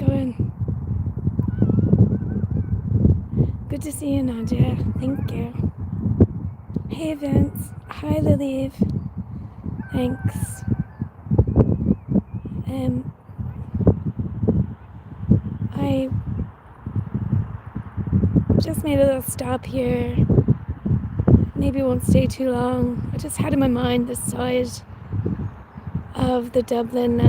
going? Good to see you, Nadia. Thank you. Hey, Vince. Hi, Lilieve. Thanks. I just made a little stop here. Maybe won't stay too long. I just had in my mind this side of the Dublin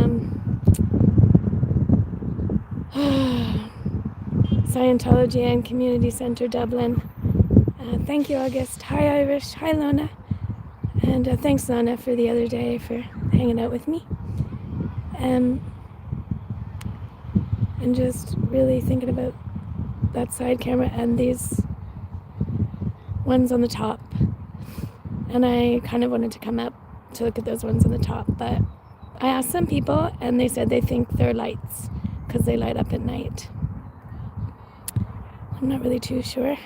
Scientology Community Centre Dublin. Thank you, August. Hi, Irish. Hi, Lona. And thanks, Lona, for the other day for hanging out with me. And just really thinking about that side camera and these ones on the top. And I kind of wanted to come up to look at those ones on the top, but I asked some people and they said they think they're lights because they light up at night. I'm not really too sure.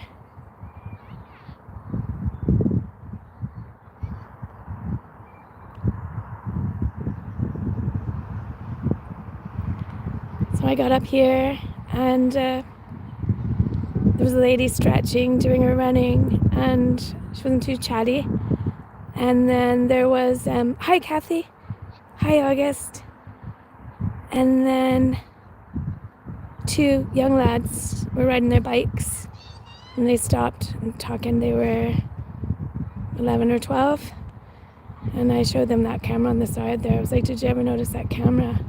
So I got up here and there was a lady stretching, doing her running, and she wasn't too chatty. And then there was, hi Kathy, hi August. And then two young lads were riding their bikes and they stopped and talking. They were 11 or 12. And I showed them that camera on the side there. I was like, did you ever notice that camera?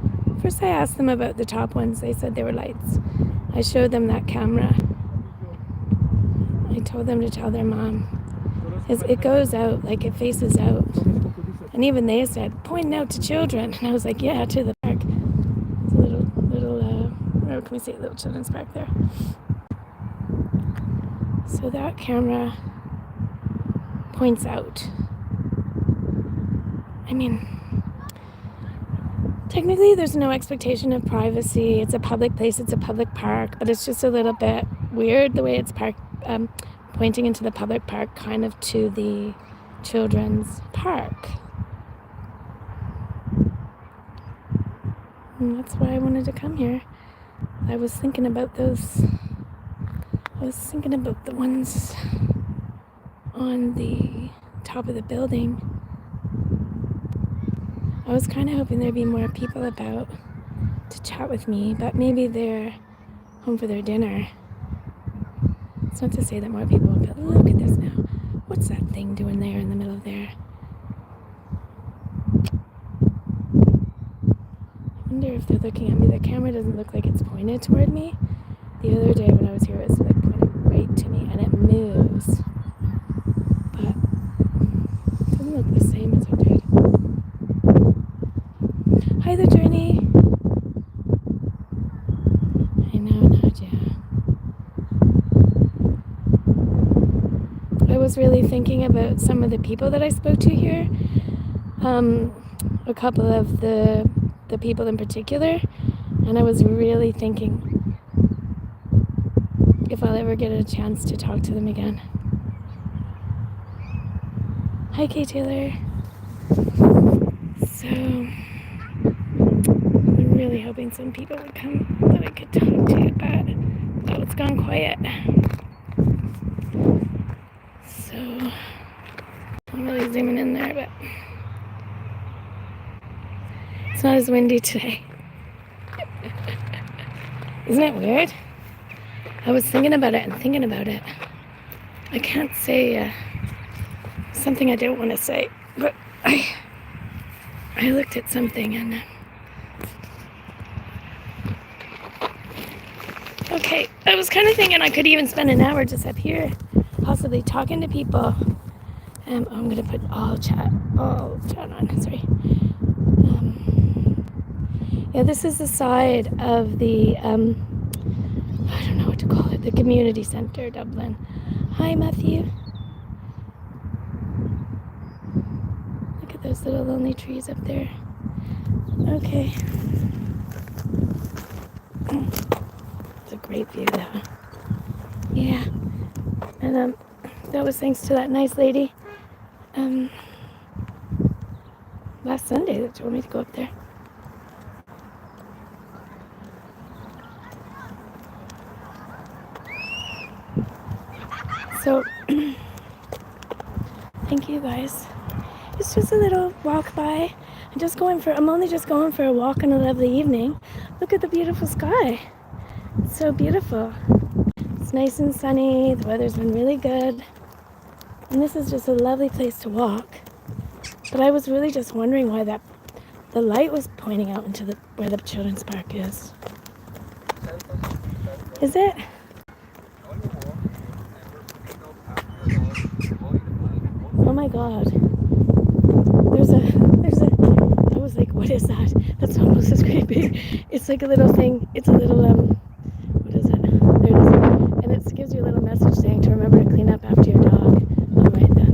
First I asked them about the top ones. They said they were lights. I showed them that camera. I told them to tell their mom. It goes out, like it faces out. And even they said, pointing out to children. And I was like, yeah, to the park. It's a little, where can we see a little children's park there? So that camera points out. I mean, technically there's no expectation of privacy. It's a public place, it's a public park, but it's just a little bit weird the way it's parked, pointing into the public park kind of to the children's park. And that's why I wanted to come here. I was thinking about those. I was thinking about the ones on the top of the building. I was kind of hoping there'd be more people about to chat with me, but maybe they're home for their dinner. It's not to say that more people will be, look at this now. What's that thing doing there in the middle of there? I wonder if they're looking at me. The camera doesn't look like it's pointed toward me. The other day when I was here, it was like pointed right to me, and it moves. But it doesn't look the same as it did. Hi, The Journey. I know, Nadia. I was really thinking about some of the people that I spoke to here. A couple of the people in particular. And I was really thinking if I'll ever get a chance to talk to them again. Hi, Kay Taylor. So, I'm really hoping some people would come that I could talk to, but oh, it's gone quiet. So, I'm really zooming in there, but it's not as windy today. Isn't it weird? I was thinking about it and thinking about it. I can't say something I don't want to say, but I looked at something and okay, I was kind of thinking I could even spend an hour just up here, possibly talking to people. I'm gonna put all chat on. Sorry. Yeah, this is the side of the I don't know what to call it, the Community Centre Dublin. Hi, Matthew. Look at those little lonely trees up there. Okay. It's a great view though. Yeah. And that was thanks to that nice lady last Sunday that told me to go up there. So, thank you guys. It's just a little walk by. I'm only just going for a walk on a lovely evening. Look at the beautiful sky. It's so beautiful. It's nice and sunny. The weather's been really good. And this is just a lovely place to walk. But I was really just wondering why the light was pointing out into where the children's park is. Is it? Oh my god. I was like, what is that? That's almost as creepy. It's like a little thing. It's a little, what is it? There it is. And it gives you a little message saying to remember to clean up after your dog. Alright then.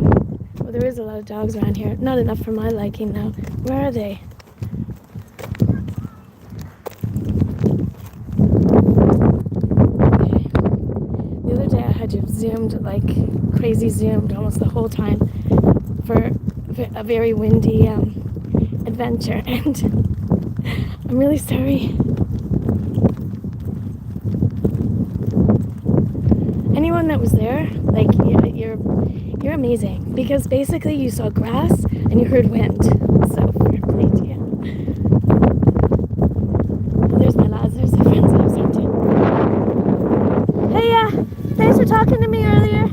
Well, there is a lot of dogs around here. Not enough for my liking though. Where are they? Okay. The other day I had to zoomed, like crazy zoomed almost the whole time for a very windy adventure, and I'm really sorry. Anyone that was there, like, you're amazing, because basically you saw grass and you heard wind. So fair play to you. There's my lads. There's the friends that I've sent to. Hey, thanks for talking to me earlier.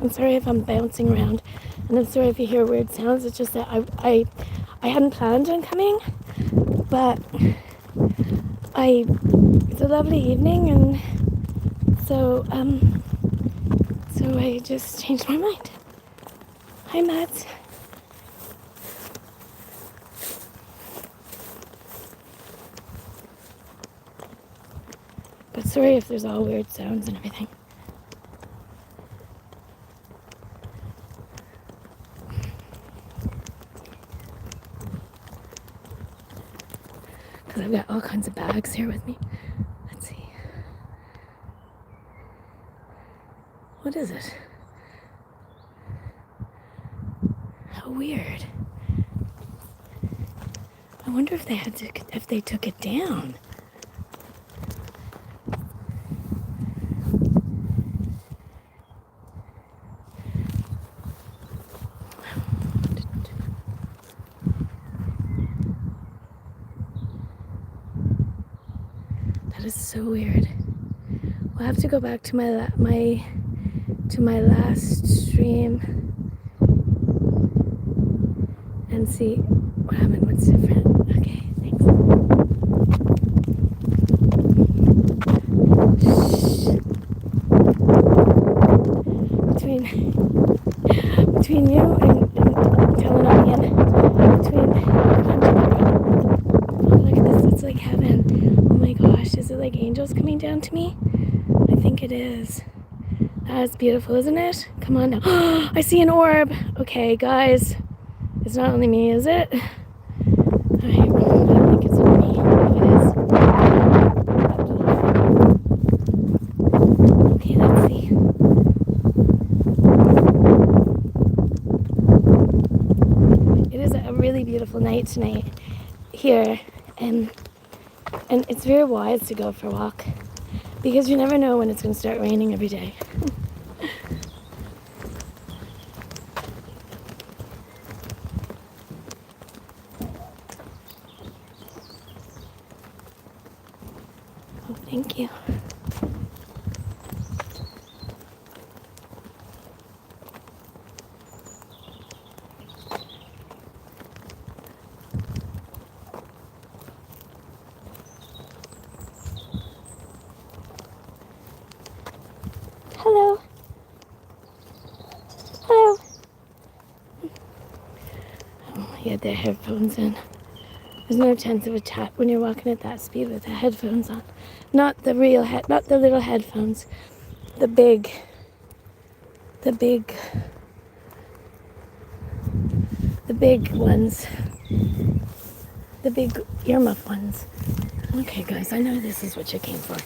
I'm sorry if I'm bouncing around, and I'm sorry if you hear weird sounds. It's just that I hadn't planned on coming, but it's a lovely evening, and so I just changed my mind. Hi, Matt. But sorry if there's all weird sounds and everything. Because I've got all kinds of bags here with me. Let's see. What is it? How weird. I wonder if they took it down. That is so weird. We'll have to go back to my last stream and see what happened. What's different? Okay, thanks. Shh. Between you and telling on again. Oh, look at this. It's like heaven. Oh my gosh, is it like angels coming down to me? I think it is. That's beautiful, isn't it? Come on now. I see an orb. Okay, guys. It's not only me, is it? Alright, I don't think it's only me. If it is. Okay, let's see. It is a really beautiful night tonight here, and it's very wise to go for a walk, because you never know when it's going to start raining every day. Oh, thank you. Hello. Hello. Oh, he had their headphones in. There's no chance of a chat when you're walking at that speed with the headphones on. Not the not the little headphones. The big ones. The big earmuff ones. Okay, guys, I know this is what you came for.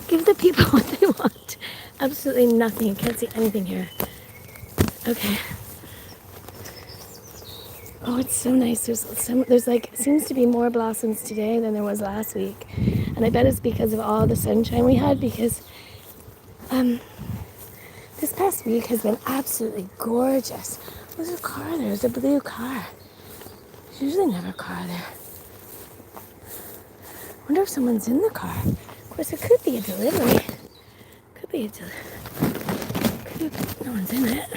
Give the people what they want. Absolutely nothing. You can't see anything here. Okay. Oh, it's so nice. There's like, seems to be more blossoms today than there was last week. And I bet it's because of all the sunshine we had, because this past week has been absolutely gorgeous. There's a car there. There's a blue car. There's usually never a car there. I wonder if someone's in the car. Of course, it could be a delivery. Could be a delivery. No one's in it.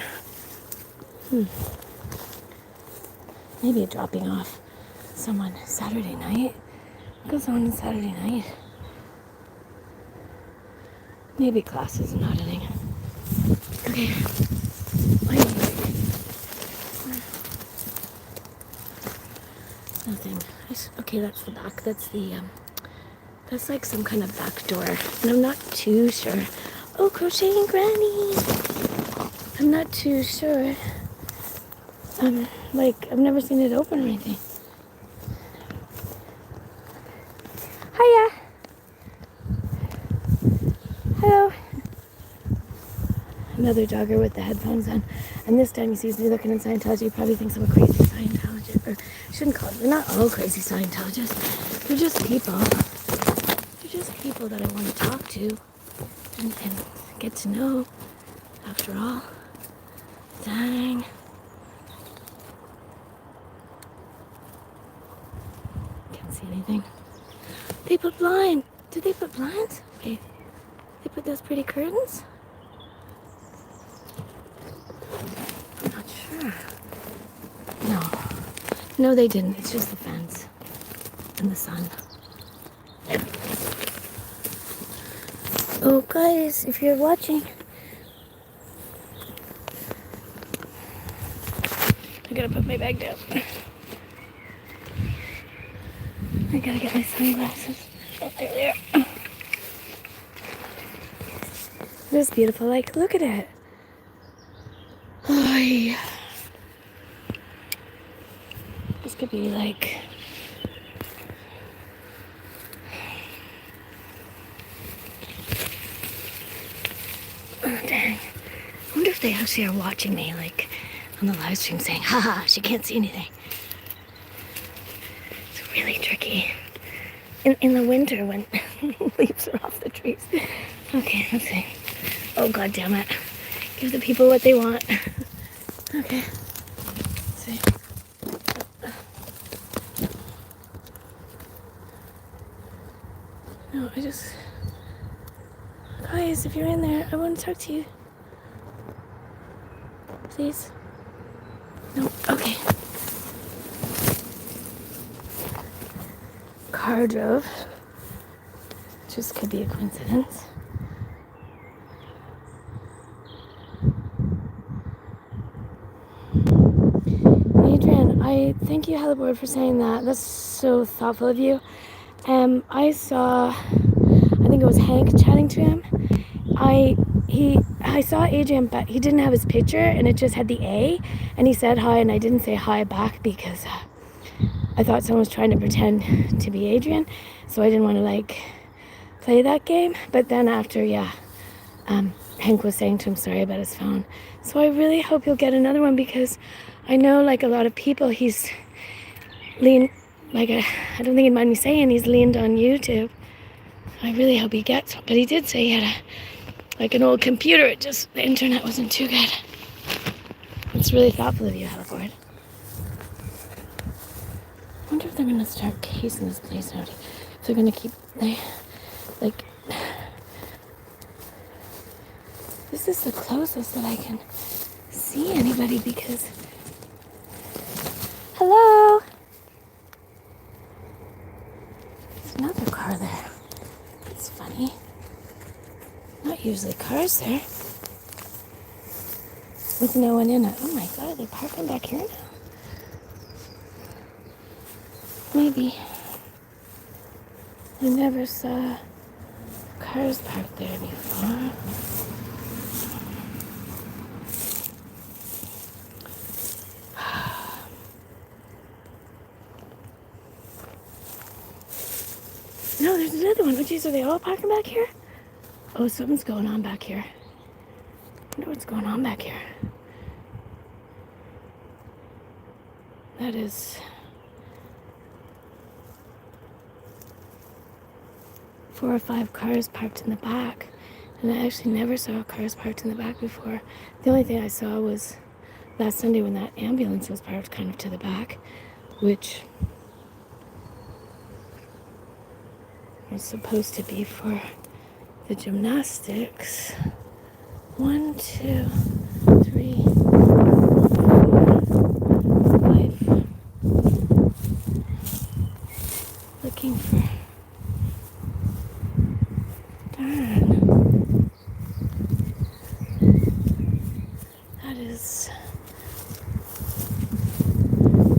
Maybe a dropping off someone Saturday night. What goes on Saturday night? Maybe classes and auditing. Okay. Nothing. Okay, that's the back. That's like some kind of back door. And I'm not too sure. Oh, crocheting granny! I'm not too sure. Like, I've never seen it open or anything. Hiya! Hello! Another jogger with the headphones on. And this time he sees me looking at Scientology, he probably thinks I'm a crazy Scientologist. Or I shouldn't call them. They're not all crazy Scientologists. They're just people. They're just people that I want to talk to and get to know. After all. Dang. Can't see anything. They put blind. Did they put blinds? Okay. They put those pretty curtains? I'm not sure. No. No, they didn't. It's just the fence. And the sun. Oh, guys, if you're watching. I gotta put my bag down. I gotta get my sunglasses. Oh, they're there. It is beautiful. Like, look at it. Oh, yeah. This could be like... Oh, dang. I wonder if they actually are watching me, like, on the live stream saying, haha, she can't see anything. It's really tricky. In the winter when leaves are off the trees. Okay, let's see. Oh, God damn it. Give the people what they want. Okay. Let's see. No, I just... Guys, if you're in there, I want to talk to you. Please. No, okay. Car drove. Just could be a coincidence. Adrian, I thank you, Hellboard, for saying that. That's so thoughtful of you. I saw, I think it was Hank chatting to him. I saw Adrian, but he didn't have his picture, and it just had the A, and he said hi, and I didn't say hi back because I thought someone was trying to pretend to be Adrian, so I didn't want to like play that game. But then after, Hank was saying to him sorry about his phone. So I really hope you'll get another one, because I know, like a lot of people, he's leaned, like I don't think he'd mind me saying, he's leaned on YouTube. I really hope he gets one. But he did say he had an old computer. It just, the internet wasn't too good. It's really thoughtful of you, Hellboard. I wonder if they're going to start casing this place out. If they're going to keep, like, this is the closest that I can see anybody, because, hello? There's another car there. That's funny. Not usually cars there. With no one in it. Oh my God, are they parking back here now? Maybe. I never saw cars parked there before. no, there's another one. Oh, geez, are they all parking back here? Oh, something's going on back here. I wonder what's going on back here. That is 4 or 5 cars parked in the back. And I actually never saw cars parked in the back before. The only thing I saw was last Sunday when that ambulance was parked kind of to the back, which was supposed to be for the gymnastics. 1, 2, 3, 4, 5. Looking for... Darn. That is...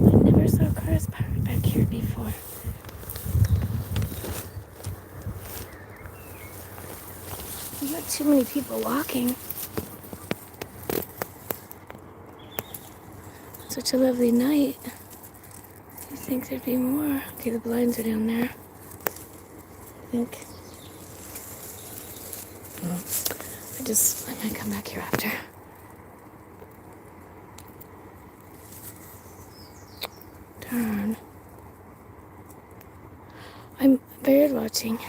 I never saw cars parked back here before. There's not too many people walking. Such a lovely night. You think there'd be more? Okay, the blinds are down there. I think. I might come back here after. Darn. I'm bird watching.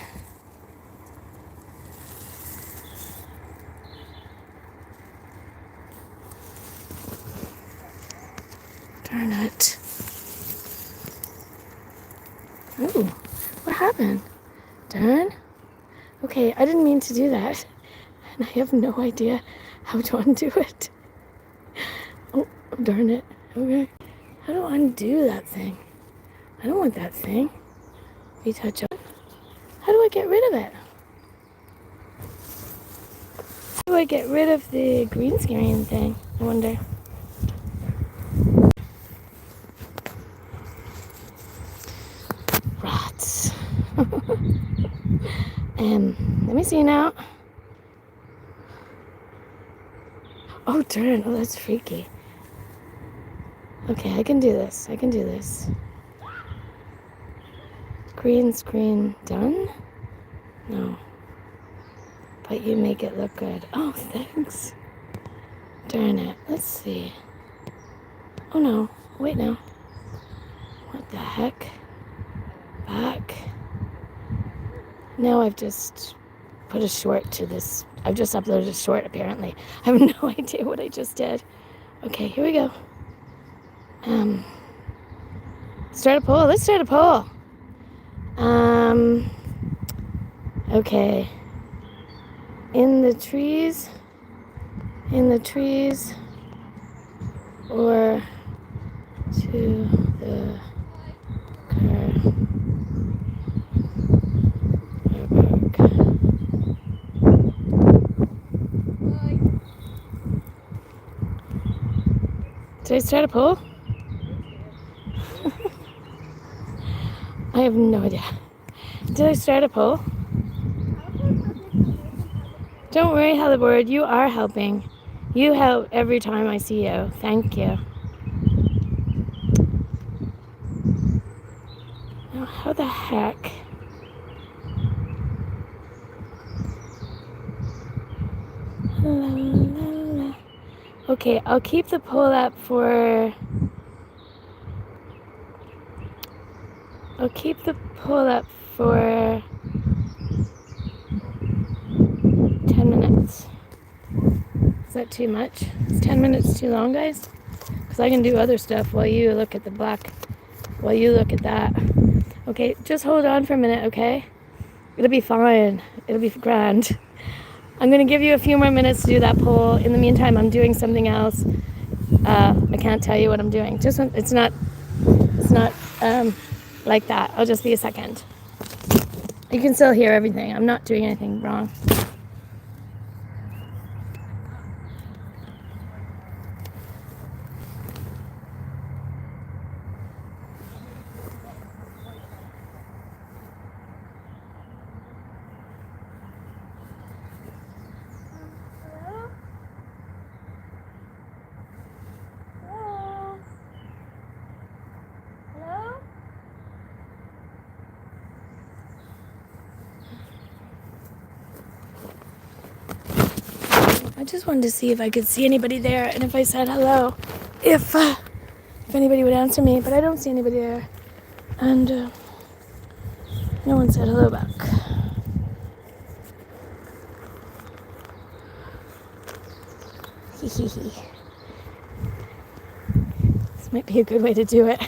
Darn it. Ooh, what happened? Darn. Okay, I didn't mean to do that. And I have no idea how to undo it. Oh, darn it. Okay. How do I undo that thing? I don't want that thing. Retouch on. How do I get rid of it? How do I get rid of the green screen thing? I wonder. Rats. Let me see now. Oh, darn. Oh, that's freaky. Okay, I can do this. I can do this. Green screen done? No. But you make it look good. Oh, thanks. Darn it. Let's see. Oh, no. Wait, now. What the heck? Back. Now I've just put a short to this. I've just uploaded a short, apparently. I have no idea what I just did. Okay, here we go. Start a poll. Let's start a poll. Okay. In the trees, or to the car park. Did I start a poll? I have no idea. Did I start a poll? Don't worry, Helleborg, you are helping. You help every time I see you. Thank you. Now, how the heck? La, la, la. Okay, I'll keep the poll up for... I'll keep the poll up for 10 minutes. Is that too much? Is 10 minutes too long, guys? Because I can do other stuff while you look at the black, while you look at that. Okay, just hold on for a minute, okay? It'll be fine. It'll be grand. I'm going to give you a few more minutes to do that poll. In the meantime, I'm doing something else. I can't tell you what I'm doing. It's not like that. I'll just be a second. You can still hear everything. I'm not doing anything wrong. just wanted to see if I could see anybody there, and if I said hello, if anybody would answer me, but I don't see anybody there, and no one said hello back. This might be a good way to do it,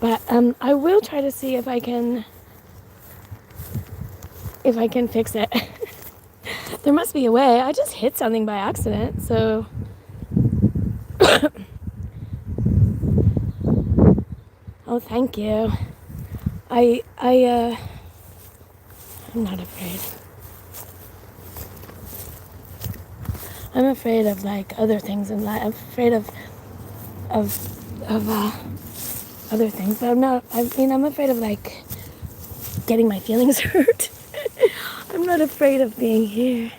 but I will try to see if I can fix it. There must be a way. I just hit something by accident, so oh, thank you. I'm not afraid. I'm afraid of like other things in life. I'm afraid of other things, but I'm afraid of like getting my feelings hurt. I'm not afraid of being here.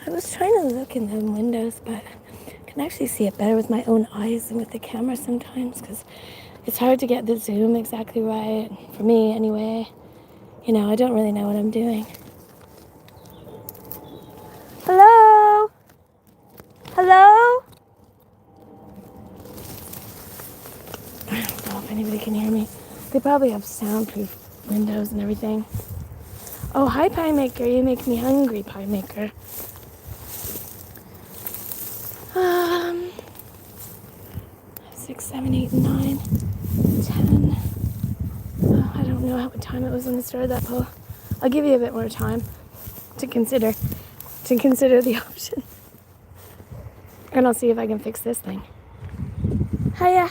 I was trying to look in the windows, but I can actually see it better with my own eyes than with the camera sometimes, because it's hard to get the zoom exactly right, for me anyway. You know, I don't really know what I'm doing. Hello? Hello? I don't know if anybody can hear me. They probably have soundproof windows and everything. Oh, hi, Pie Maker. You make me hungry, Pie Maker. 6, 7, 8, 9, 10. Oh, I don't know what time it was when I started that poll. I'll give you a bit more time to consider the option. And I'll see if I can fix this thing. Hiya.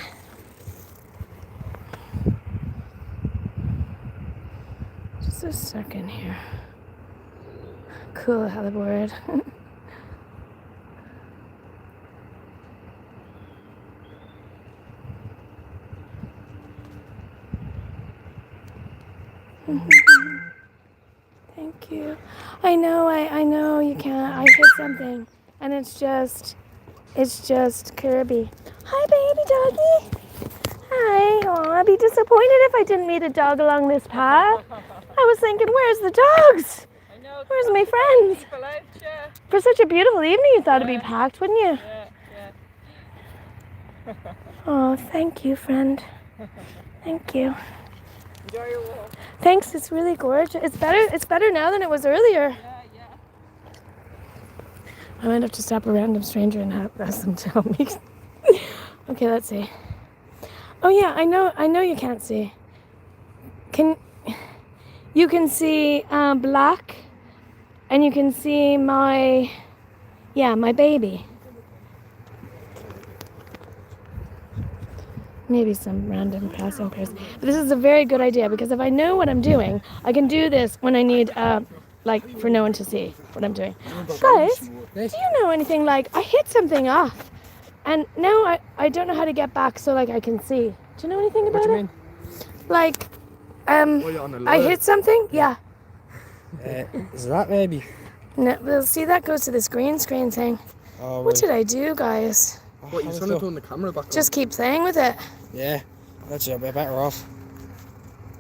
Just a second here. Cool, hoverboard. Thank you. I know you can't. I hit something, and it's just Kirby. Hi, baby doggy. Hi. Oh, I'd be disappointed if I didn't meet a dog along this path. I was thinking, where's the dogs? I know. Where's my friends? People out, yeah. For such a beautiful evening, you thought it'd be packed, wouldn't you? Yeah. Oh, thank you, friend. Thank you. Enjoy your walk. Thanks. It's really gorgeous. It's better now than it was earlier. Yeah. I might have to stop a random stranger and ask them to help me. Okay, let's see. Oh yeah, I know you can't see. You can see black, and you can see my baby. Maybe some random passing person. But this is a very good idea, because if I know what I'm doing, I can do this when I need, for no one to see what I'm doing. Guys, do you know anything, I hit something off, and now I don't know how to get back so, I can see. Do you know anything about it? What do you mean? I hit something? Yeah. Is that maybe? No, well, see, that goes to this green screen thing. Oh, What did I do, guys? What, you're trying to turn the camera back on? Just keep playing with it. Yeah, that's a bit better off.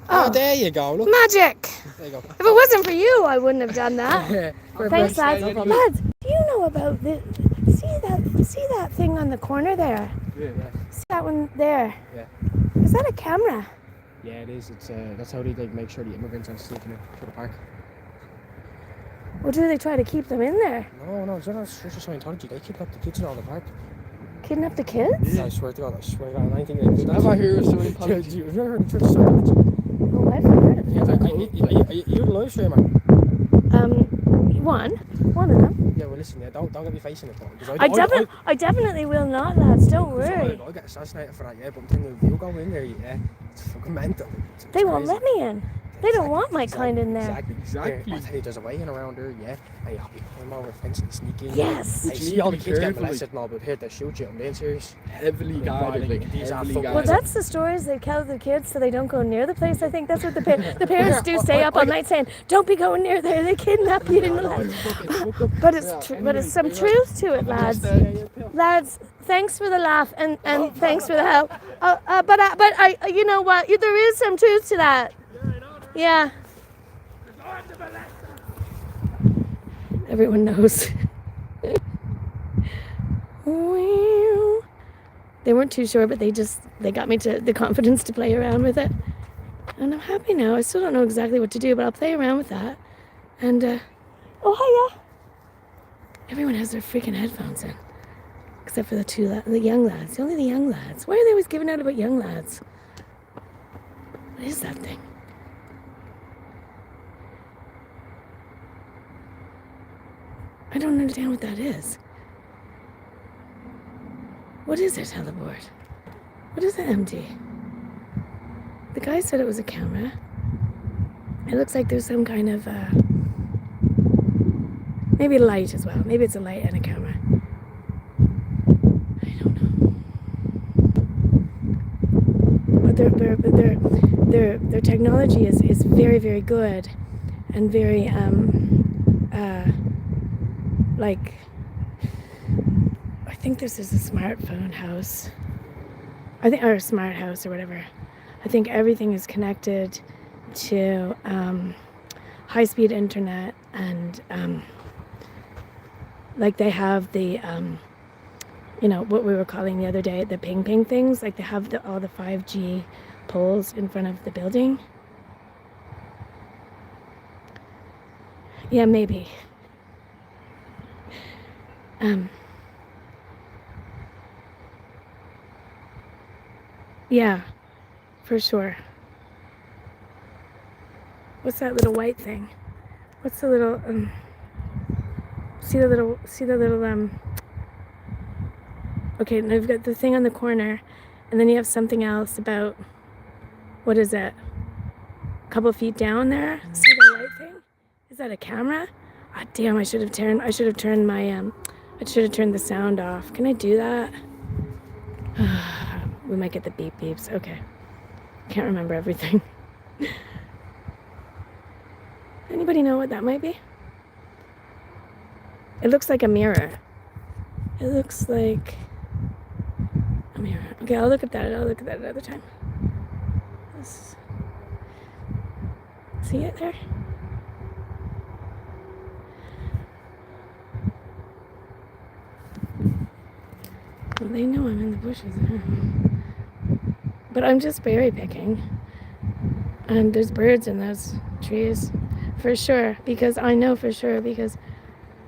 Oh, there you go, look. magic! There you go. If it wasn't for you, I wouldn't have done that. Yeah. Thanks, lads. No problem. Lads, do you know about this? See that thing on the corner there? Yeah. See that one there? Yeah. Is that a camera? Yeah, it is. It's that's how they make sure the immigrants aren't sneaking in through the park. Or do they try to keep them in there? No, it's just Scientology. They kidnap the kids in all the park. Kidnap the kids? Yeah, I swear to God, anything they do. Never hear of Scientology. Have you ever heard of Church of Scientology? Oh, I've heard of it. Yeah, are you the live streamer? One of them. Yeah, well listen, don't get me facing it though. Because I definitely will not, lads. Don't worry. I get assassinated for that, yeah, but I'm telling you, you go in there, yeah, it's fucking mental. They won't let me in. They don't want my kind in there. Exactly. I tell you, there's a way in around there, yeah. Hey, I'll be climb over a fence and sneak in. Yes. Hey, But you see need all to the be kids get careful, molested and all, but here they shoot you. I'm being serious. Heavily guarded, These are heavily fucking- Well, guarded. that's the stories they tell the kids so they don't go near the place. I think that's what the parents do. Stay up all night saying, "Don't be going near there. They kidnap you." But it's some truth to it, lads. Lads, thanks for the laugh and thanks for the help. But I, you know what? There is some truth to that. Yeah. Everyone knows. They weren't too sure, but they got me to the confidence to play around with it. And I'm happy now. I still don't know exactly what to do, but I'll play around with that. And, oh, hiya. Everyone has their freaking headphones in. Except for the young lads. Only the young lads. Why are they always giving out about young lads? What is that thing? I don't understand what that is. What is it, Helleboard? What is it, MD? The guy said it was a camera. It looks like there's some kind of, maybe a light as well. Maybe it's a light and a camera. I don't know. But their technology is very, very good and very, like, I think this is a smartphone house. Or a smart house or whatever. I think everything is connected to high-speed internet and like they have the what we were calling the other day the ping things. Like they have all the 5G poles in front of the building. Yeah, maybe. Yeah, for sure. What's that little white thing? What's the little see the little okay, now you've got the thing on the corner and then you have something else about, what is it? A couple feet down there? See the white thing? Is that a camera? Ah, damn, I should have turned my I should have turned the sound off. Can I do that? We might get the beep beeps. Okay. Can't remember everything. Anybody know what that might be? It looks like a mirror. It looks like a mirror. Okay, I'll look at that another time. See it there? Well, they know I'm in the bushes. But I'm just berry picking. And there's birds in those trees. For sure. Because I know for sure. Because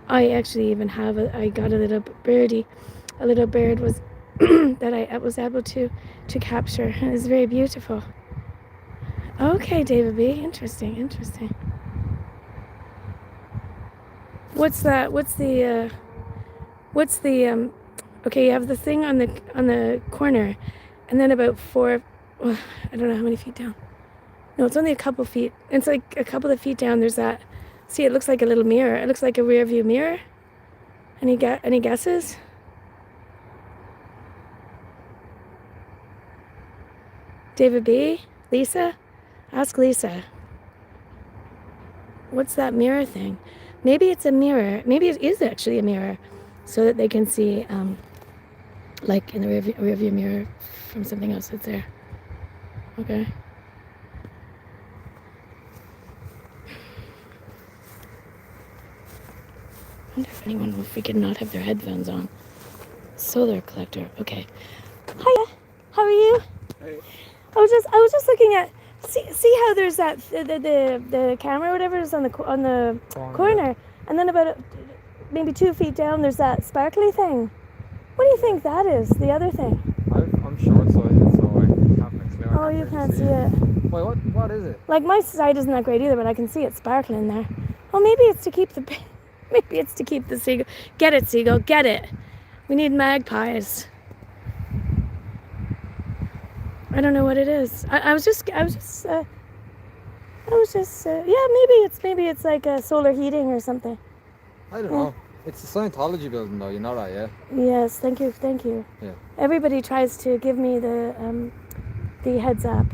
I actually even I got a little birdie. A little bird was that I was able to capture. And it's very beautiful. Okay, David B. Interesting. What's the okay, you have the thing on the corner, and then about I don't know how many feet down. No, it's only a couple feet. It's like a couple of feet down. There's that. See, it looks like a little mirror. It looks like a rear view mirror. Any guesses? David B? Lisa? Ask Lisa. What's that mirror thing? Maybe it's a mirror. Maybe it is actually a mirror, so that they can see, like in the rear view mirror from something else that's there. Okay. I wonder if anyone will freaking not have their headphones on. Solar collector. Okay. Hiya. How are you? Hey. I was just looking at. See how there's that the camera or whatever is on the corner, and then about maybe 2 feet down there's that sparkly thing. What do you think that is? The other thing? I'm short-sighted, so I haven't a clue. Oh, you can't see it. Wait, what is it? Like my sight isn't that great either, but I can see it sparkling there. Well, maybe it's to keep the seagull. Get it, seagull. Get it. We need magpies. I don't know what it is. I was just yeah, maybe it's like a solar heating or something. I don't know. It's the Scientology building though, you know that, yeah? Yes, thank you. Yeah. Everybody tries to give me the heads up.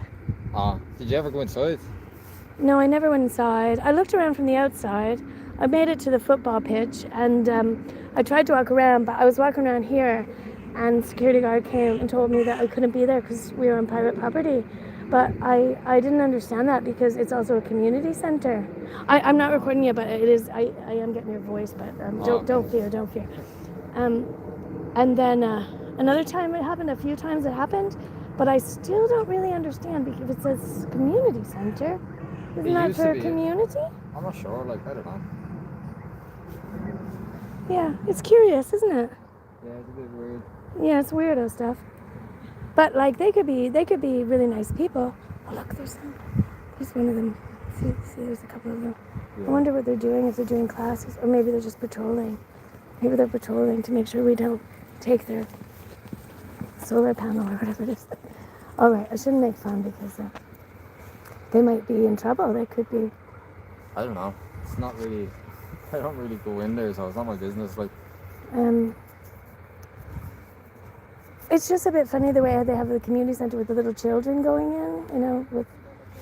Ah, did you ever go inside? No, I never went inside. I looked around from the outside. I made it to the football pitch, and I tried to walk around, but I was walking around here, and security guard came and told me that I couldn't be there because we were on private property. But I didn't understand that because it's also a community center. I'm not recording you, but it is. I am getting your voice, but don't fear. And then another time it happened, a few times it happened, but I still don't really understand because it says community center. Isn't that used to for be. community? I'm not sure, like, I don't know. Yeah, it's curious, isn't it? Yeah, it's a bit weird. Yeah, it's weirdo stuff. But like they could be really nice people. Oh look, there's one of them. See, there's a couple of them. Yeah. I wonder what they're doing, if they're doing classes, or maybe they're just patrolling. Maybe they're patrolling to make sure we don't take their solar panel or whatever it is. All right, I shouldn't make fun because they might be in trouble. They could be. I don't know. It's not really... I don't really go in there, so it's not my business, like... It's just a bit funny the way they have the community center with the little children going in, you know, with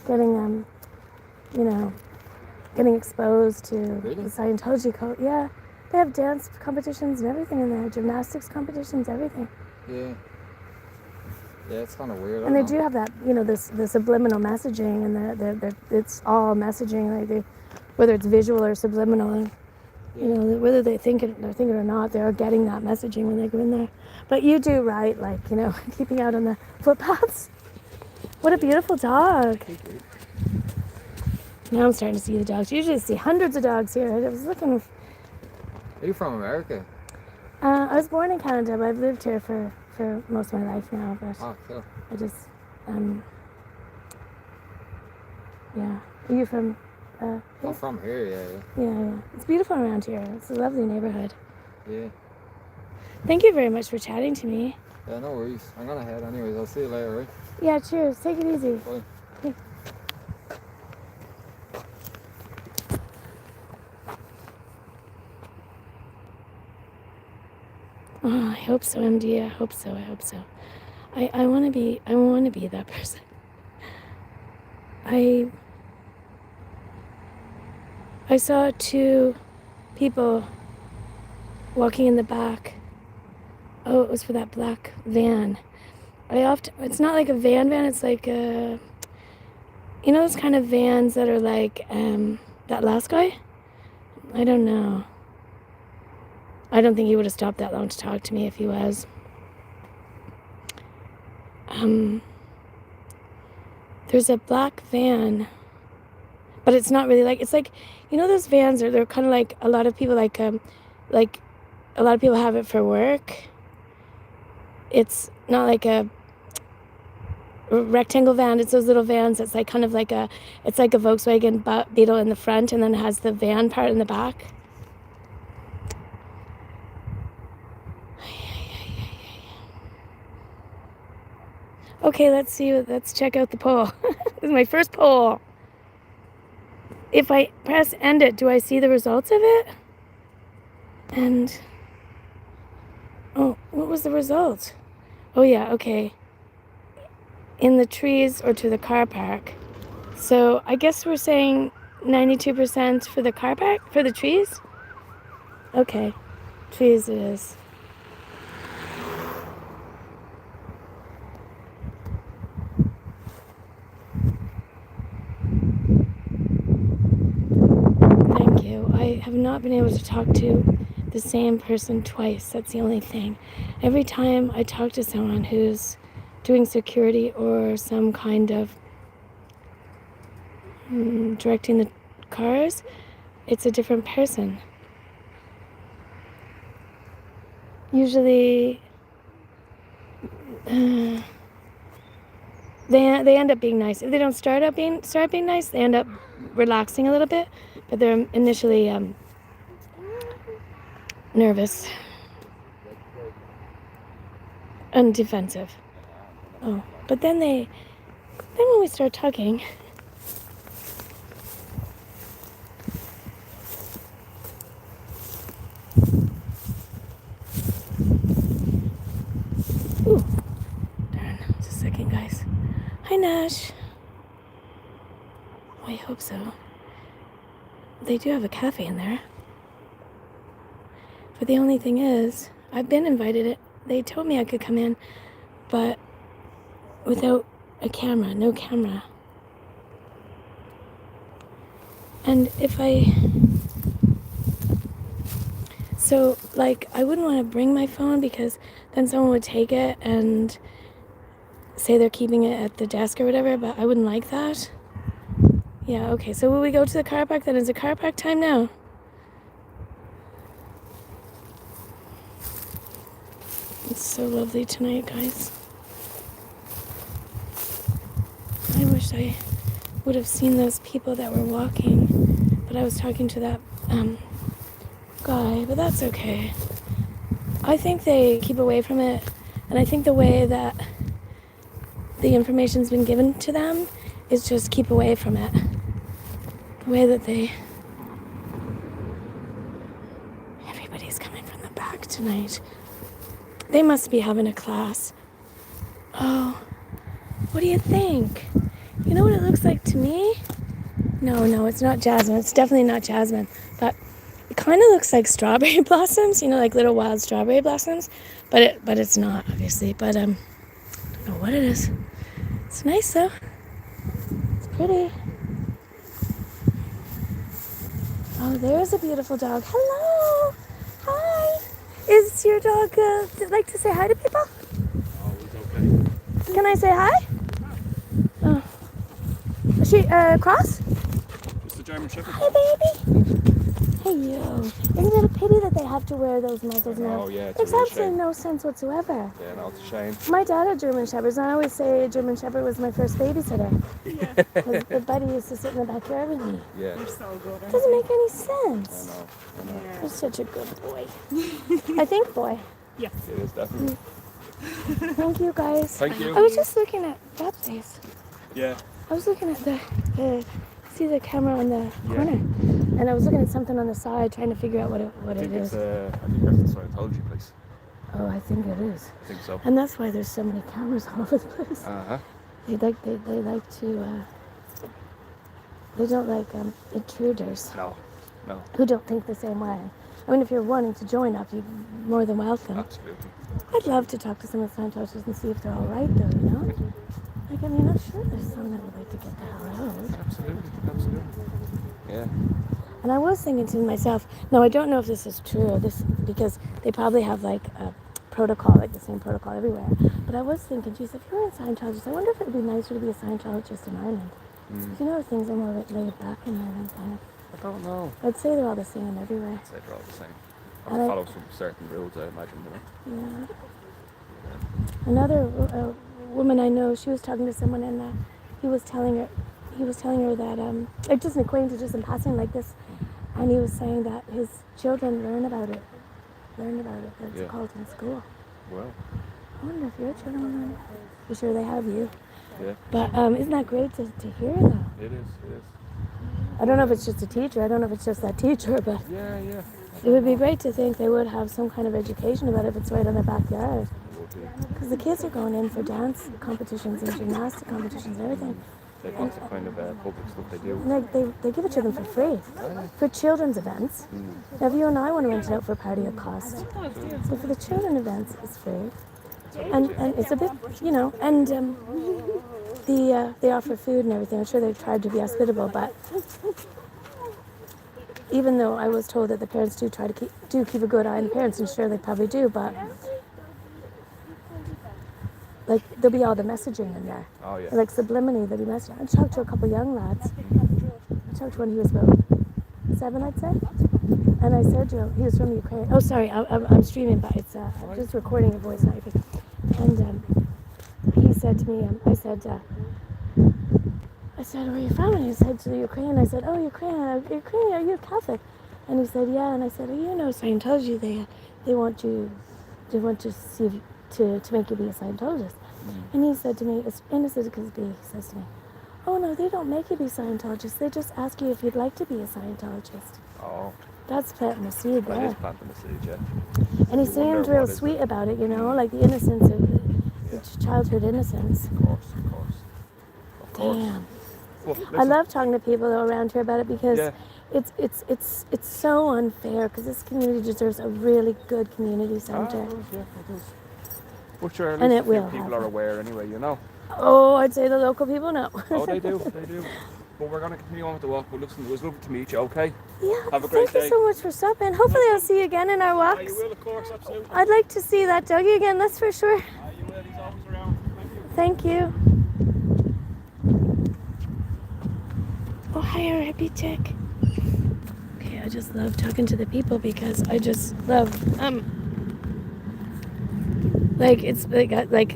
getting, getting exposed to Really? the Scientology code. Yeah, they have dance competitions and everything in there, gymnastics competitions, everything. Yeah. Yeah, it's kind of weird. And they do have that, you know, the subliminal messaging, and it's all messaging, like whether it's visual or subliminal, and you know, whether they're thinking or not, they are getting that messaging when they go in there. But you do right, like, you know, keeping out on the footpaths. What a beautiful dog. Now I'm starting to see the dogs. Usually I see hundreds of dogs here. I was looking. Are you from America? I was born in Canada, but I've lived here for most of my life now. But Oh, cool. I just, yeah. Are you from? I'm from here, yeah. Yeah. It's beautiful around here. It's a lovely neighborhood. Yeah. Thank you very much for chatting to me. Yeah, no worries. I'm gonna head anyways. I'll see you later, right? Yeah, cheers. Take it easy. Bye. Okay. Oh, I hope so, MD. I hope so. I want to be that person. I saw two people walking in the back. Oh, it was for that black van. It's not like a van, it's like a, you know those kind of vans that are like, that last guy? I don't know. I don't think he would have stopped that long to talk to me if he was. There's a black van, but it's not really like, it's like, you know those vans they're kind of like a lot of people like a lot of people have it for work. It's not like a rectangle van, it's those little vans. It's like kind of like it's like a Volkswagen Beetle in the front, and then it has the van part in the back. Okay, let's check out the poll. This is my first poll. If I press end it, do I see the results of it? And, oh, what was the result? Oh yeah, okay. In the trees or to the car park. So I guess we're saying 92% for the car park, for the trees? Okay, trees it is. Thank you. I have not been able to talk to the same person twice. That's the only thing. Every time I talk to someone who's doing security or some kind of directing the cars, it's a different person. Usually they end up being nice. If they don't start being nice, they end up relaxing a little bit, but they're initially nervous and defensive. Oh, but then when we start talking, ooh, darn, just a second, guys. Hi, Nash. Oh, I hope so. They do have a cafe in there. But the only thing is, I've been invited. They told me I could come in, but without a camera, no camera. And if I... So, like, I wouldn't want to bring my phone because then someone would take it and say they're keeping it at the desk or whatever, but I wouldn't like that. Yeah, okay, so will we go to the car park then? Is it car park time now? It's so lovely tonight, guys. I wish I would have seen those people that were walking, but I was talking to that guy, but that's okay. I think they keep away from it, and I think the way that the information's been given to them is just keep away from it. The way that everybody's coming from the back tonight. They must be having a class. Oh, what do you think? You know what it looks like to me? No, it's not jasmine. It's definitely not jasmine, but it kind of looks like strawberry blossoms, you know, like little wild strawberry blossoms, but it's not, obviously. But I don't know what it is. It's nice though. It's pretty. Oh, there's a beautiful dog. Hello. Hi. Is your dog like to say hi to people? Oh, it's okay. Can I say hi? Oh. Is she cross? It's the German Shepherd. Hi, baby. Hey, you. Isn't it a pity that they have to wear those muzzles now? Oh, yeah, it's Makes a real absolutely shame. no sense whatsoever. Yeah, no, it's a shame. My dad had German Shepherds, and I always say a German Shepherd was my first babysitter. Yeah. Because the buddy used to sit in the backyard with me. Yeah. They're so good. It doesn't make any I sense. know. Yeah. You're such a good boy. I think boy. Yes. It is definitely. Thank you, guys. Thank you. I was just looking at that place. Yeah. I was looking at the see the camera on the corner, and I was looking at something on the side, trying to figure out what I it think is. I think that's the Scientology place. Oh, I think it is. I think so. And that's why there's so many cameras all over the place. Uh-huh. They like to. They don't like intruders No. who don't think the same way. I mean, if you're wanting to join up, you're more than welcome. Absolutely. I'd love to talk to some of the Scientologists and see if they're all right, though. You know. Like, I mean, I'm sure there's some that would like to get the hell out. Absolutely. Yeah. And I was thinking to myself, no, I don't know if this is true, because they probably have like a protocol, like the same protocol everywhere. But I was thinking, geez, if you were a Scientologist, I wonder if it would be nicer to be a Scientologist in Ireland. Mm. You know, things are more laid back in Ireland, kind of. I don't know. I'd say they're all the same everywhere. I'd say they're all the same. And I follow some certain rules, I imagine, you know. Yeah. Another woman I know, she was talking to someone, and he was telling her that like just an acquaintance, just in passing like this, and he was saying that his children learn about it. That it's Yeah. called in school. Well, I wonder if your children learn it. I'm sure they have you. yeah. But isn't that great to hear though? It is. I don't know if it's just a teacher. I don't know if it's just that teacher, but Yeah. it would be great to think they would have some kind of education about it if it's right in their backyard. It would be. Because the kids are going in for dance competitions and gymnastic competitions and everything. They've lots of kind of public stuff they do. And they give it to them for free. For children's events. Now if you and I want to rent it out for a party, it costs. So for the children events, it's free. And it's a bit, you know, and they offer food and everything. I'm sure they've tried to be hospitable, but even though I was told that the parents do try to keep a good eye on the parents, and sure they probably do, but like there'll be all the messaging in there. Oh, yeah. Like subliminally, there'll be messaging. I talked to a couple young lads. I talked to one, he was about 7, I'd say. And I said to him, he was from Ukraine. Oh, sorry, I'm streaming, but it's I'm just recording your voice, not your face. And he said to me, I said, where are you from? And he said, to Ukraine. I said, oh, Ukraine, are you Catholic? And he said, yeah. And I said, oh, you know Scientology, they want to see if, to make you be a Scientologist. And he said to me, as innocent as be, he says to me, oh no, they don't make you be Scientologist. They just ask you if you'd like to be a Scientologist. Oh, That's planting a seed that there. is planting the seed, yeah. And he You seemed wonder real what is sweet it. about it, you know, like the innocence of the childhood innocence. Of course. Of course. Damn. Well, I love talking to people though around here about it because Yeah. it's so unfair because this community deserves a really good community centre. Yeah, it does. But sure, at And least it will people happen. are aware anyway, you know. Oh, I'd say the local people know. Oh, they do. But we're going to continue on with the walk. But listen, it was lovely to meet you, okay? Yeah. Have a great Thank day. you so much for stopping. Hopefully I'll see you again in our Ah, walks. you will, of course, absolutely. I'd like to see that doggy again, that's for sure. Ah, you will, he's always around. Thank you. Thank you. Oh, hi, hippie chick. Okay, I just love talking to the people because I just love like it's like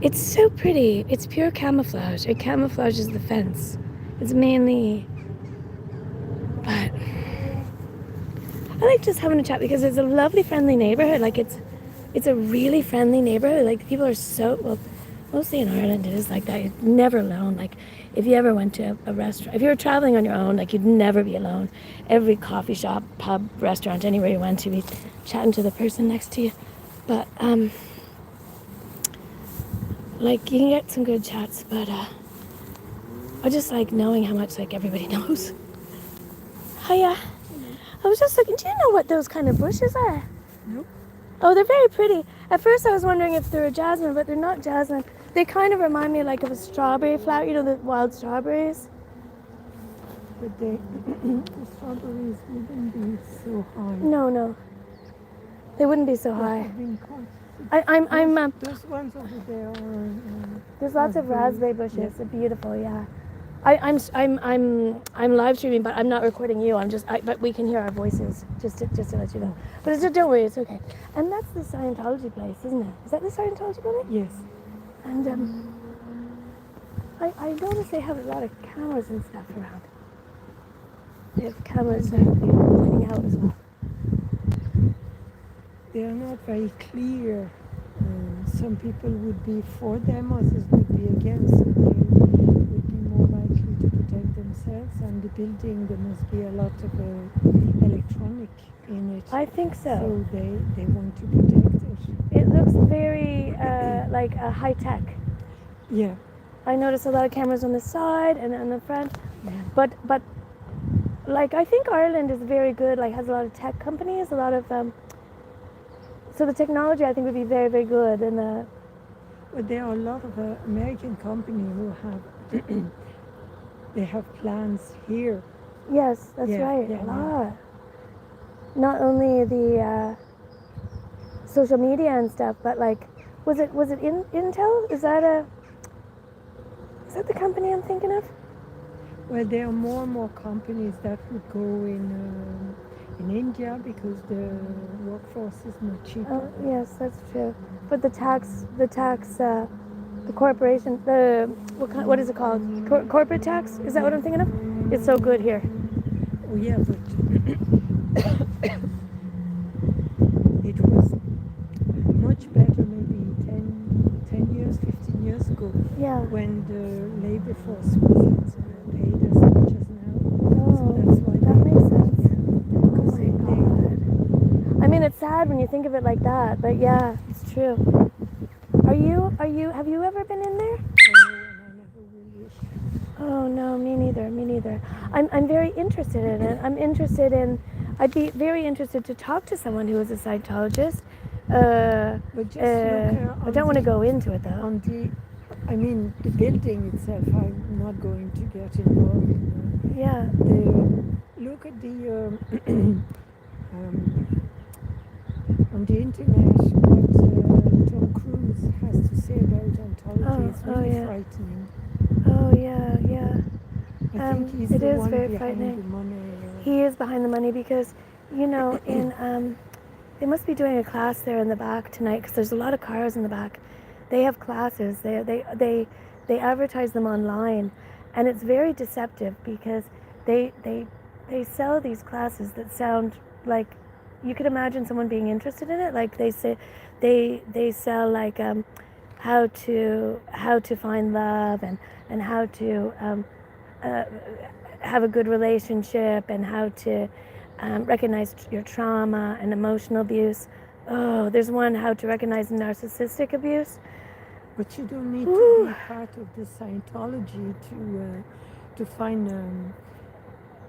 it's so pretty. It's pure camouflage. It camouflages the fence. It's mainly, but I like just having a chat because it's a lovely, friendly neighborhood. Like it's a really friendly neighborhood. Like people are so, well, mostly in Ireland it is like that. You're never alone. Like if you ever went to a restaurant, if you were traveling on your own, like you'd never be alone. Every coffee shop, pub, restaurant, anywhere you went to, be chatting to the person next to you. But like you can get some good chats, but I just like knowing how much like everybody knows. Hiya. I was just looking, do you know what those kind of bushes are? Nope. Oh, they're very pretty. At first I was wondering if they were jasmine, but they're not jasmine. They kind of remind me like of a strawberry flower, you know, the wild strawberries. But the strawberries wouldn't be so high. No. They wouldn't be so high. Those ones over there are. There's lots of raspberry bushes. Yeah. They're beautiful, yeah. I'm live streaming, but I'm not recording you. But we can hear our voices, just to let you know. But don't worry, it's okay. And that's the Scientology place, isn't it? Is that the Scientology building? Yes. And I noticed they have a lot of cameras and stuff around. They have cameras pointing out as well. They are not very clear. Some people would be for them, others would be against. They would be more likely to protect themselves. And the building, there must be a lot of electronic in it. I think so. So they want to protect it. It looks very like high tech. Yeah. I noticed a lot of cameras on the side and on the front. Yeah. But like I think Ireland is very good. Like has a lot of tech companies, a lot of so the technology I think would be very, very good. And But there are a lot of American companies who have they have plans here. yes, that's right. Yeah, a lot. Not only the social media and stuff, but like, was it Intel? Is that the company I'm thinking of? Well, there are more and more companies that would go in India because the workforce is not cheap. Oh, yes, that's true. But the corporation, what is it called? Corporate tax? Is that what I'm thinking of? It's so good here. Oh yeah, but it was much better maybe 10 years, 15 years ago Yeah. when the labor force wasn't paid as much as now. Oh, So that's why that makes sense. Yeah, Oh because my God. I mean, it's sad when you think of it like that, but yeah, it's true. Have you ever been in there? I never really. Oh no, me neither. I'm very interested in it. I'd be very interested to talk to someone who is a Scientologist. But just look I don't want to go into it though. I mean, the building itself, I'm not going to get involved in. Yeah. Look at the on the internet what Tom Cruise has to say about Scientology. It's really frightening. Oh yeah. I think he's it the is one very behind frightening. the money. He is behind the money because, you know, they must be doing a class there in the back tonight because there's a lot of cars in the back. They have classes. They advertise them online, and it's very deceptive because they sell these classes that sound like you could imagine someone being interested in it. Like they sell like how to find love and how to have a good relationship and how to recognize your trauma and emotional abuse. Oh, there's one, how to recognize narcissistic abuse. But you don't need to be part of the Scientology to find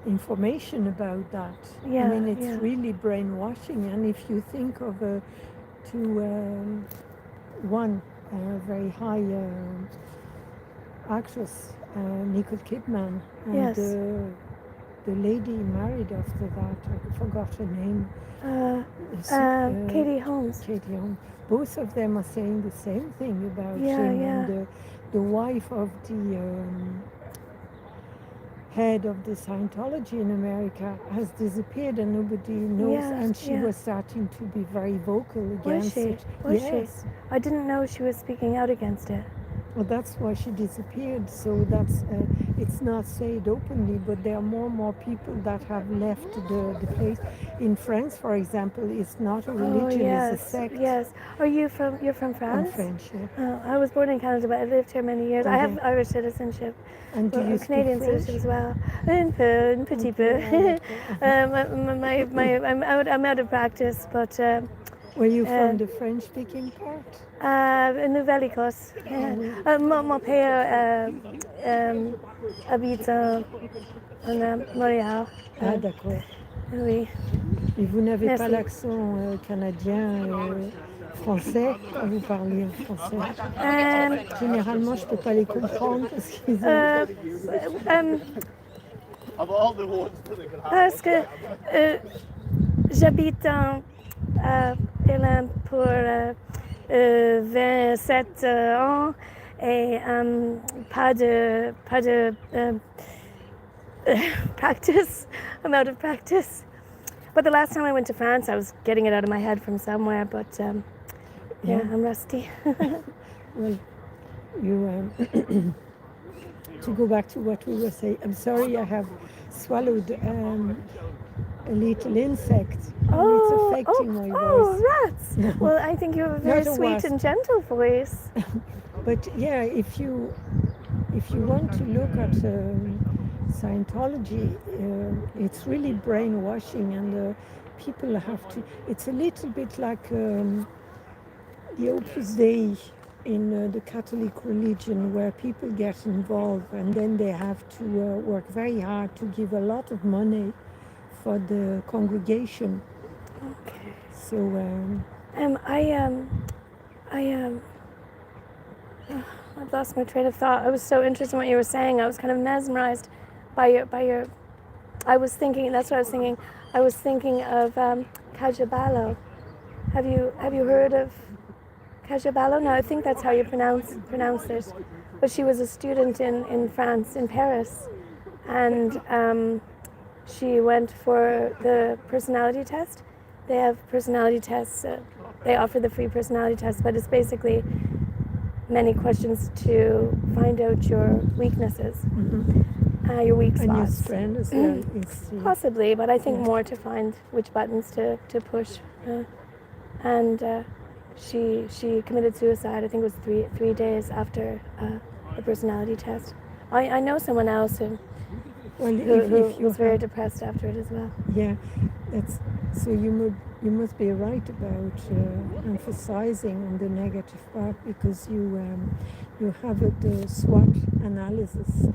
information about that. Yeah, I mean, it's yeah. really brainwashing. And if you think of very high actress, Nicole Kidman, and Yes. the lady married after that, I forgot her name. Katie Holmes. Katie Holmes. Both of them are saying the same thing about Yeah, him. yeah. And the wife of the head of the Scientology in America has disappeared and nobody knows. Yeah, And she yeah. was starting to be very vocal Was against she? it. Was Yes. she? I didn't know she was speaking out against it. Well, that's why she disappeared. So that's it's not said openly, but there are more and more people that have left the place. In France, for example, it's not a religion; Oh, yes, it's a sect. yes. Are you from? You're from I'm France? French, yeah. I was born in Canada, but I lived here many years. I have Okay. Irish citizenship. And do Well, you speak Canadian French? citizenship as well. Un petit peu. I'm out of practice, but Were you from the French-speaking part? Nouvelle-Écosse. Mon père habite en Montréal. Ah, d'accord. Oui. Et vous n'avez pas Merci. l'accent canadien français quand vous parlez en français? Généralement, je ne peux pas les comprendre parce qu'ils ont... Parce que j'habite en Irlande pour 27 ans et pas de practice. I'm out of practice. But the last time I went to France, I was getting it out of my head from somewhere. But yeah, I'm rusty. Well, you to go back to what we were saying. I'm sorry, I have swallowed a little insect. And it's affecting my voice. Rats! Well, I think you have a very Not a sweet wasp. and gentle voice. But yeah, if you want to look at Scientology, it's really brainwashing, and people have to. It's a little bit like the Opus Dei in the Catholic religion, where people get involved and then they have to work very hard to give a lot of money for the congregation. Okay. So I've lost my train of thought. I was so interested in what you were saying. I was kind of mesmerized by your. I was thinking. That's what I was thinking. I was thinking of Cajabalo. Have you heard of Cajabalo? No, I think that's how you pronounce it. But she was a student in France, in Paris, and she went for the personality test. They have personality tests. They offer the free personality test, but it's basically many questions to find out your weaknesses, your weak spots. and your strength as well. Possibly, but I think more to find which buttons to push. And she committed suicide. I think it was three days after the personality test. I know someone else who was very depressed after it as well. Yeah, that's so. You must be right about emphasizing on the negative part, because you have the SWOT analysis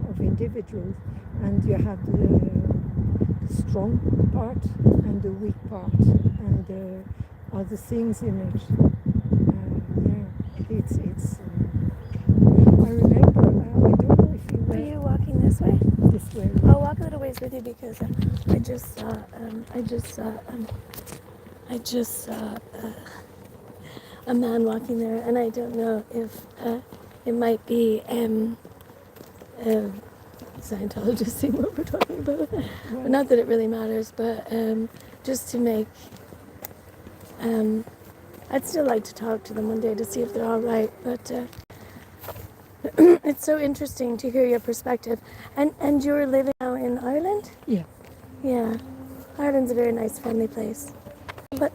of individuals, and you have the strong part and the weak part, and other things in it. It's. I remember. I don't know if you were. Are you walking this way? This way. I'll walk a little ways with you because I just saw a man walking there, and I don't know if it might be Scientology seeing what we're talking about. But not that it really matters, but just to make. I'd still like to talk to them one day to see if they're all right, but it's so interesting to hear your perspective. And you're living now in Ireland? Yeah. Yeah. Ireland's a very nice, friendly place. But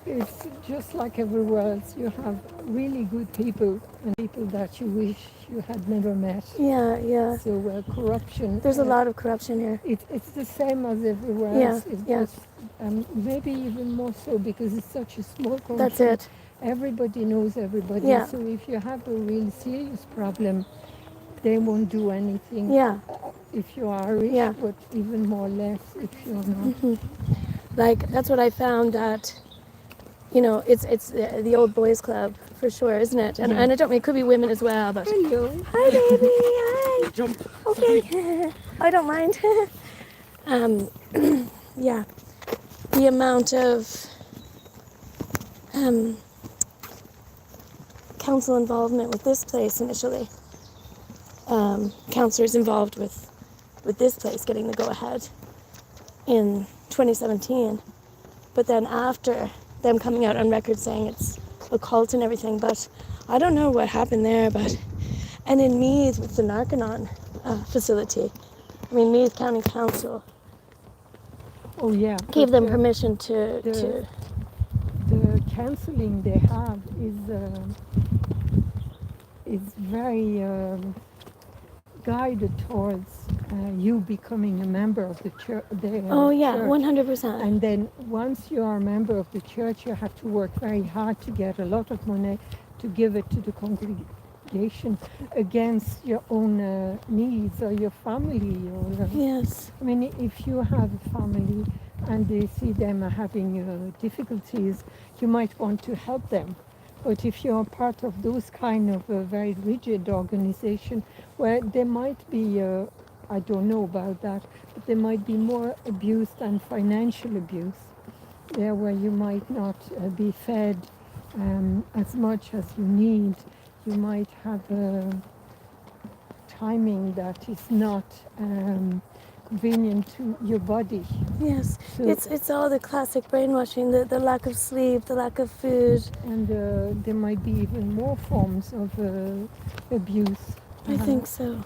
it's just like everywhere else. You have really good people and people that you wish you had never met. yeah. So corruption. There's a lot of corruption here. It's the same as everywhere else. It's just, maybe even more so because it's such a small country. That's it. Everybody knows everybody. Yeah. So if you have a real serious problem, they won't do anything. Yeah. If you are Irish, but even more or less if you're not. Like, that's what I found at, it's the old boys club for sure, isn't it? And, Yeah. and I don't mean, it could be women as well, but... Hello. Hi, baby, hi. Jump. Okay, I don't mind. Yeah, the amount of council involvement with this place initially. Councillors involved with this place getting the go-ahead in 2017. But then after them coming out on record saying it's a cult and everything, but I don't know what happened there, but... And in Meath with the Narconon facility, I mean, Meath County Council Oh yeah. gave but, them permission to the counselling they have is very guided towards you becoming a member of the church. Oh yeah, church. 100%. And then once you are a member of the church, you have to work very hard to get a lot of money to give it to the congregation against your own needs or your family. Or, Yes. I mean, if you have a family and they see them having difficulties, you might want to help them. But if you're part of those kind of very rigid organization, where there might be, I don't know about that, but there might be more abuse than financial abuse. There where you might not be fed as much as you need. You might have a timing that is not convenient to your body. Yes. So, It's all the classic brainwashing, the lack of sleep, the lack of food. and there might be even more forms of abuse. I think so.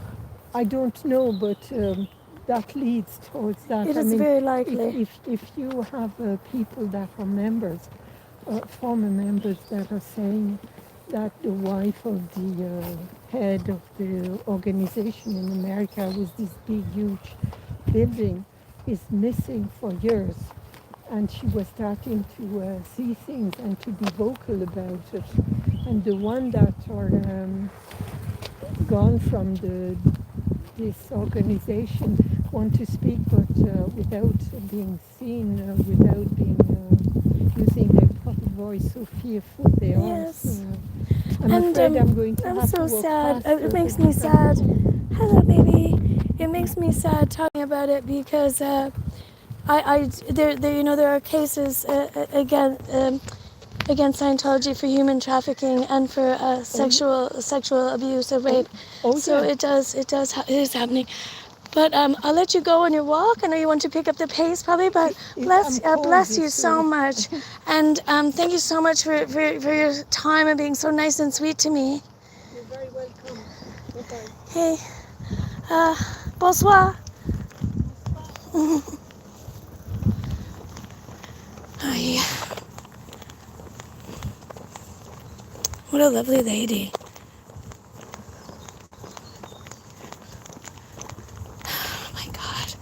I don't know, but that leads towards that. It I is mean, very likely. if you have people that are members, former members that are saying that the wife of the head of the organization in America with this big, huge building is missing for years, and she was starting to see things and to be vocal about it. And the one that are gone from this organization want to speak, but without being seen, without being using their proper voice, so fearful they are. Yes. So, I'm And afraid I'm going to I'm have so to walk sad. faster It makes me because sad. Hello, baby. It makes me sad talking about it because there are cases against Scientology for human trafficking and for sexual abuse or rape. Oh, So yeah. it is happening. But I'll let you go on your walk. I know you want to pick up the pace probably, but bless you so much. And thank you so much for your time and being so nice and sweet to me. You're very welcome. Bye-bye. Hey, bonsoir. Hi. What a lovely lady. Oh my God.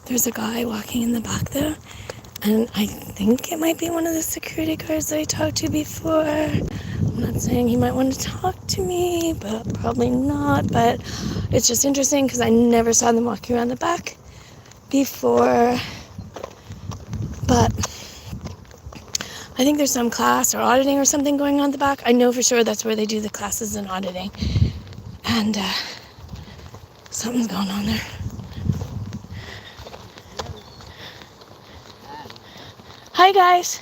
There's a guy walking in the back there, and I think it might be one of the security guards that I talked to before. I'm not saying he might want to talk to me, but probably not. But it's just interesting because I never saw them walking around the back before. But I think there's some class or auditing or something going on at the back. I know for sure that's where they do the classes and auditing. And something's going on there. Hi guys.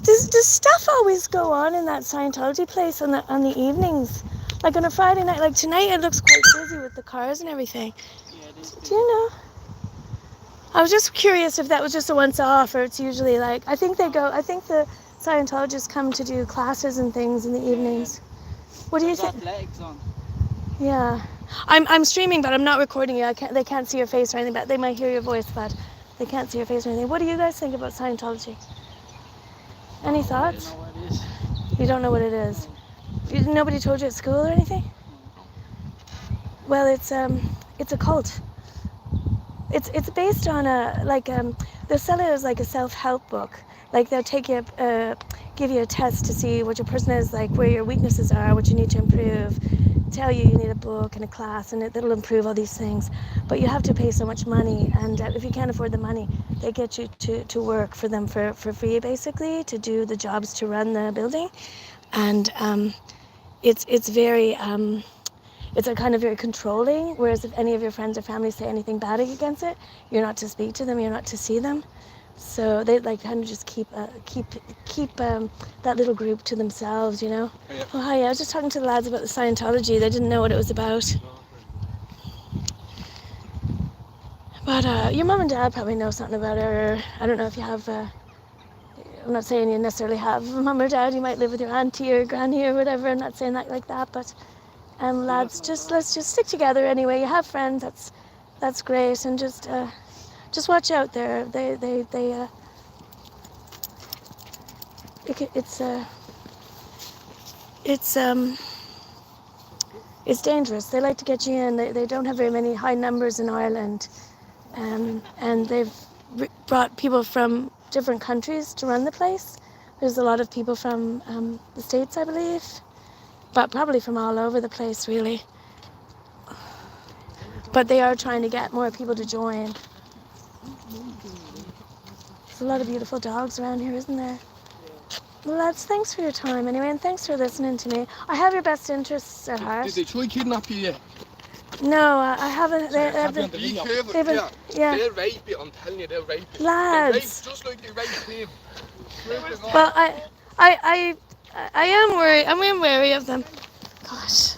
Does stuff always go on in that Scientology place on the evenings? Like on a Friday night, like tonight it looks quite busy with the cars and everything. Yeah, it is. Do you know? I was just curious if that was just a once-off or it's usually like, I think the Scientologists come to do classes and things in the evenings. What do you think? Legs on. Yeah. I'm streaming, but I'm not recording you. They can't see your face or anything, but they might hear your voice, but they can't see your face or anything. What do you guys think about Scientology? Any thoughts? I don't know what it is. You don't know what it is. Nobody told you at school or anything? Well, it's a cult. It's based on they'll sell it as like a self-help book. Like they'll take you, give you a test to see what your person is, like where your weaknesses are, what you need to improve. tell you you need a book and a class and it'll improve all these things, but you have to pay so much money, and if you can't afford the money, they get you to work for them for free, basically, to do the jobs to run the building. And it's very it's a kind of very controlling, whereas if any of your friends or family say anything bad against it, you're not to speak to them, you're not to see them. So they like kind of just keep that little group to themselves, you know. Oh, yeah. Oh hi, yeah, I was just talking to the lads about the Scientology. They didn't know what it was about. But your mum and dad probably know something about it, or I don't know if you have, I'm not saying you necessarily have a mum or dad, you might live with your auntie or granny or whatever, I'm not saying that like that, but lads, let's just stick together anyway. You have friends, that's great, and just watch out there. It's dangerous. They like to get you in. They don't have very many high numbers in Ireland, and they've brought people from different countries to run the place. There's a lot of people from the States, I believe, but probably from all over the place, really. But they are trying to get more people to join. There's a lot of beautiful dogs around here, isn't there? Well, lads, thanks for your time anyway, and thanks for listening to me. I have your best interests at heart. Did they try kidnap you yet? No, I haven't. Be careful, yeah. They'll rape you, I'm telling you, they'll rape you. Lads. They'll rape just like they raped him. Well, I am worried. I am wary of them. Gosh.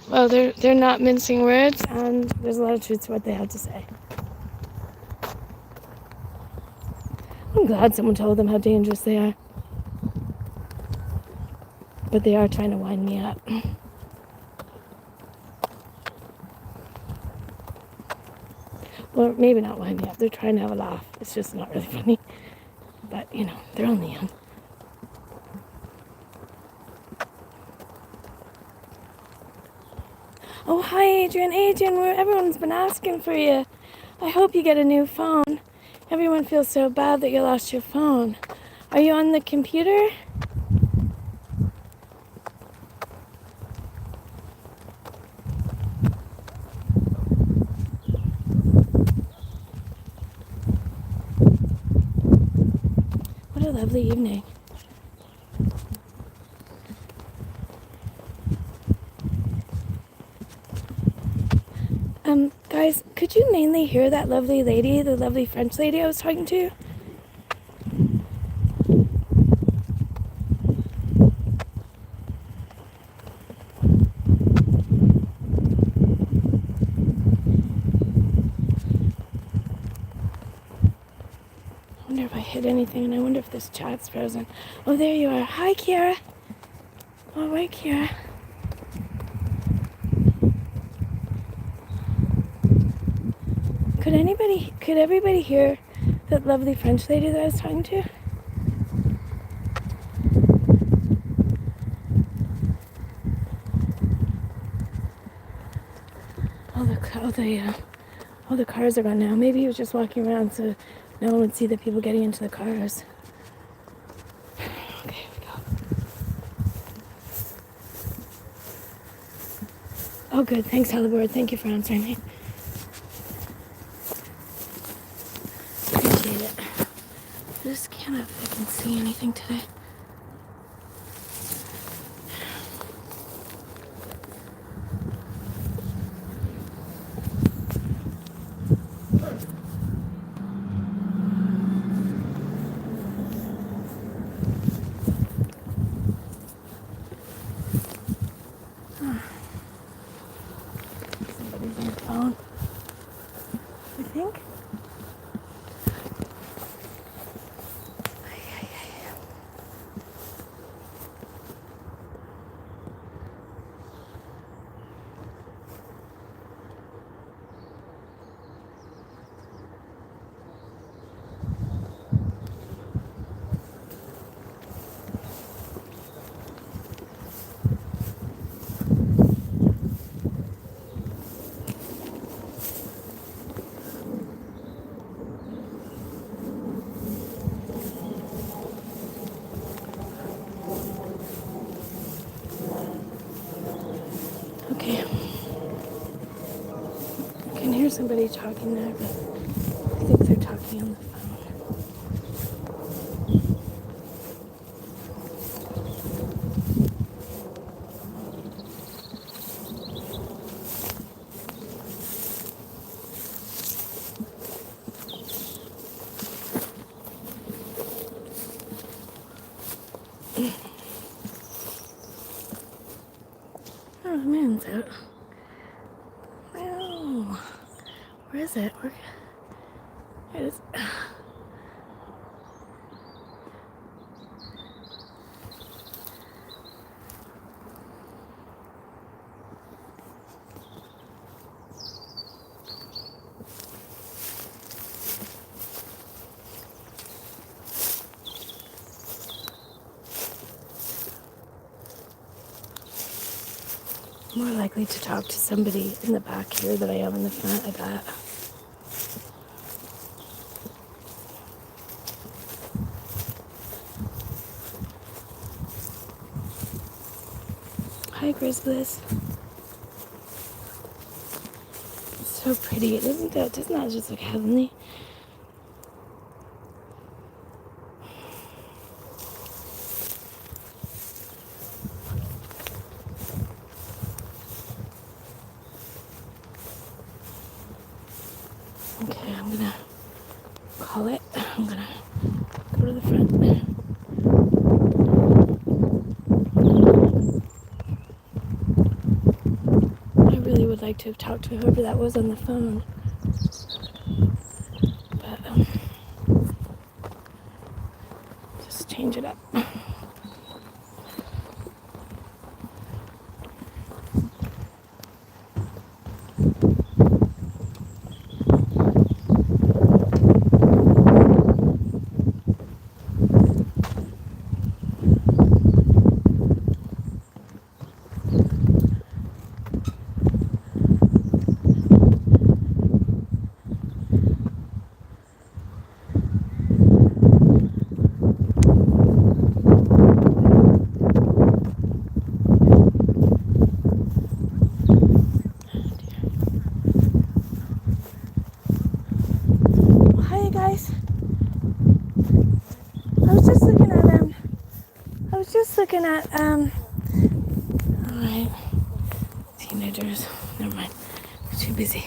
Well, they're not mincing words, and there's a lot of truth to what they have to say. I'm glad someone told them how dangerous they are. But they are trying to wind me up. Well, maybe not wind me up. They're trying to have a laugh. It's just not really funny. But, you know, they're only young. Oh, hi, Adrian. Adrian, everyone's been asking for you. I hope you get a new phone. Everyone feels so bad that you lost your phone. Are you on the computer? What a lovely evening. Guys, could you mainly hear that lovely lady, the lovely French lady I was talking to? I wonder if I hit anything, and I wonder if this chat's frozen. Oh, there you are. Hi, Kiara. All right, Kiara. Could everybody hear that lovely French lady that I was talking to? All the cars are gone now. Maybe he was just walking around so no one would see the people getting into the cars. Okay, here we go. Oh, good. Thanks, Helleboard. Thank you for answering me. Appreciate it. I just can't fucking see anything today. Somebody's on the phone, I think. somebody talking there, but I think they're talking on the phone. Oh, the moon's out. Oh, where is it? There it is. More likely to talk to somebody in the back here than I am in the front, I bet. Hi, Grizzlies. It's so pretty, isn't it? Doesn't that just look heavenly? Okay, I'm gonna call it. I'm gonna go to the front. I really would like to have talked to whoever that was on the phone. But, just change it up. Looking at, alright, teenagers, never mind, I'm too busy.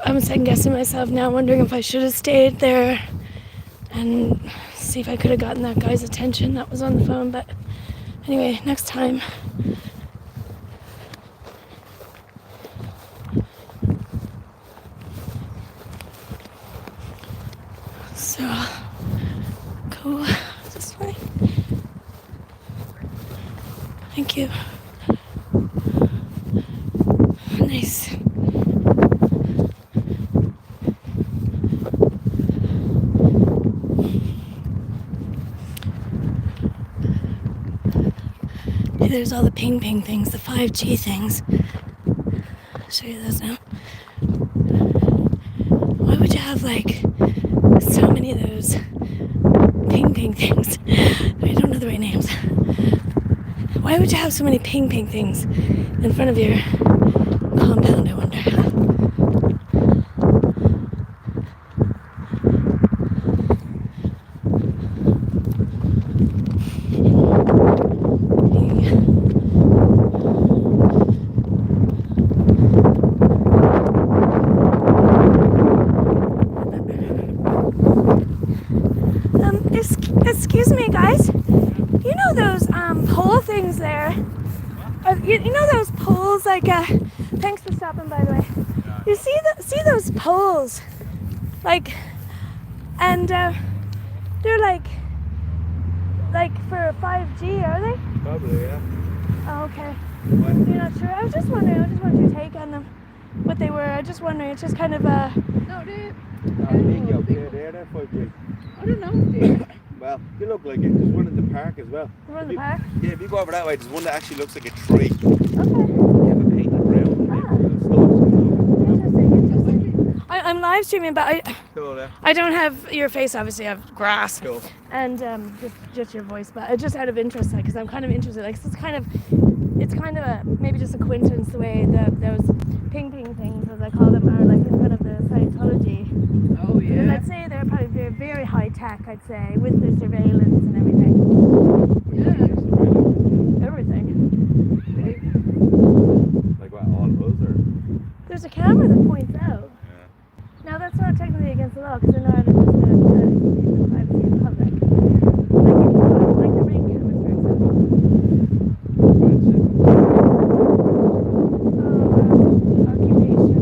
I'm second guessing myself now, wondering if I should have stayed there and see if I could have gotten that guy's attention that was on the phone. But anyway, next time. So go this way. Thank you. Nice. There's all the ping things, the 5G things. I'll show you those now. Why would you have like so many of those Why would you have so many ping things in front of your compound, I wonder? Excuse me, guys. You know those pole things there? You know those poles, like thanks for stopping, by the way. You see those poles, like, and they're like for 5G, are they? Probably, yeah. Oh, okay. What? You're not sure? I was just wondering. I just wanted your take on them, what they were. I just wondering. It's just kind of No, they're 5G. I don't know. Well, they look like it. There's one in the park as well. We're in the park. Yeah, if you go over that way, there's one that actually looks like a tree. Okay. You have a painted brown. Interesting. I'm live streaming, but Cool, yeah. I don't have your face. Obviously, I have grass. Cool. And just your voice, but just out of interest, because I'm kind of interested. Like, it's kind of maybe just a coincidence the way those ping things, as I call them, are like in front of the Scientology. Oh yeah. And I'd say they're probably very, very high tech. I'd say with the surveillance and everything. Yeah. Everything. Like what, all of us or? There's a camera that points out. Yeah. Now that's not technically against the law, because in Ireland it's the privacy of the public. Like the ring cameras, for example.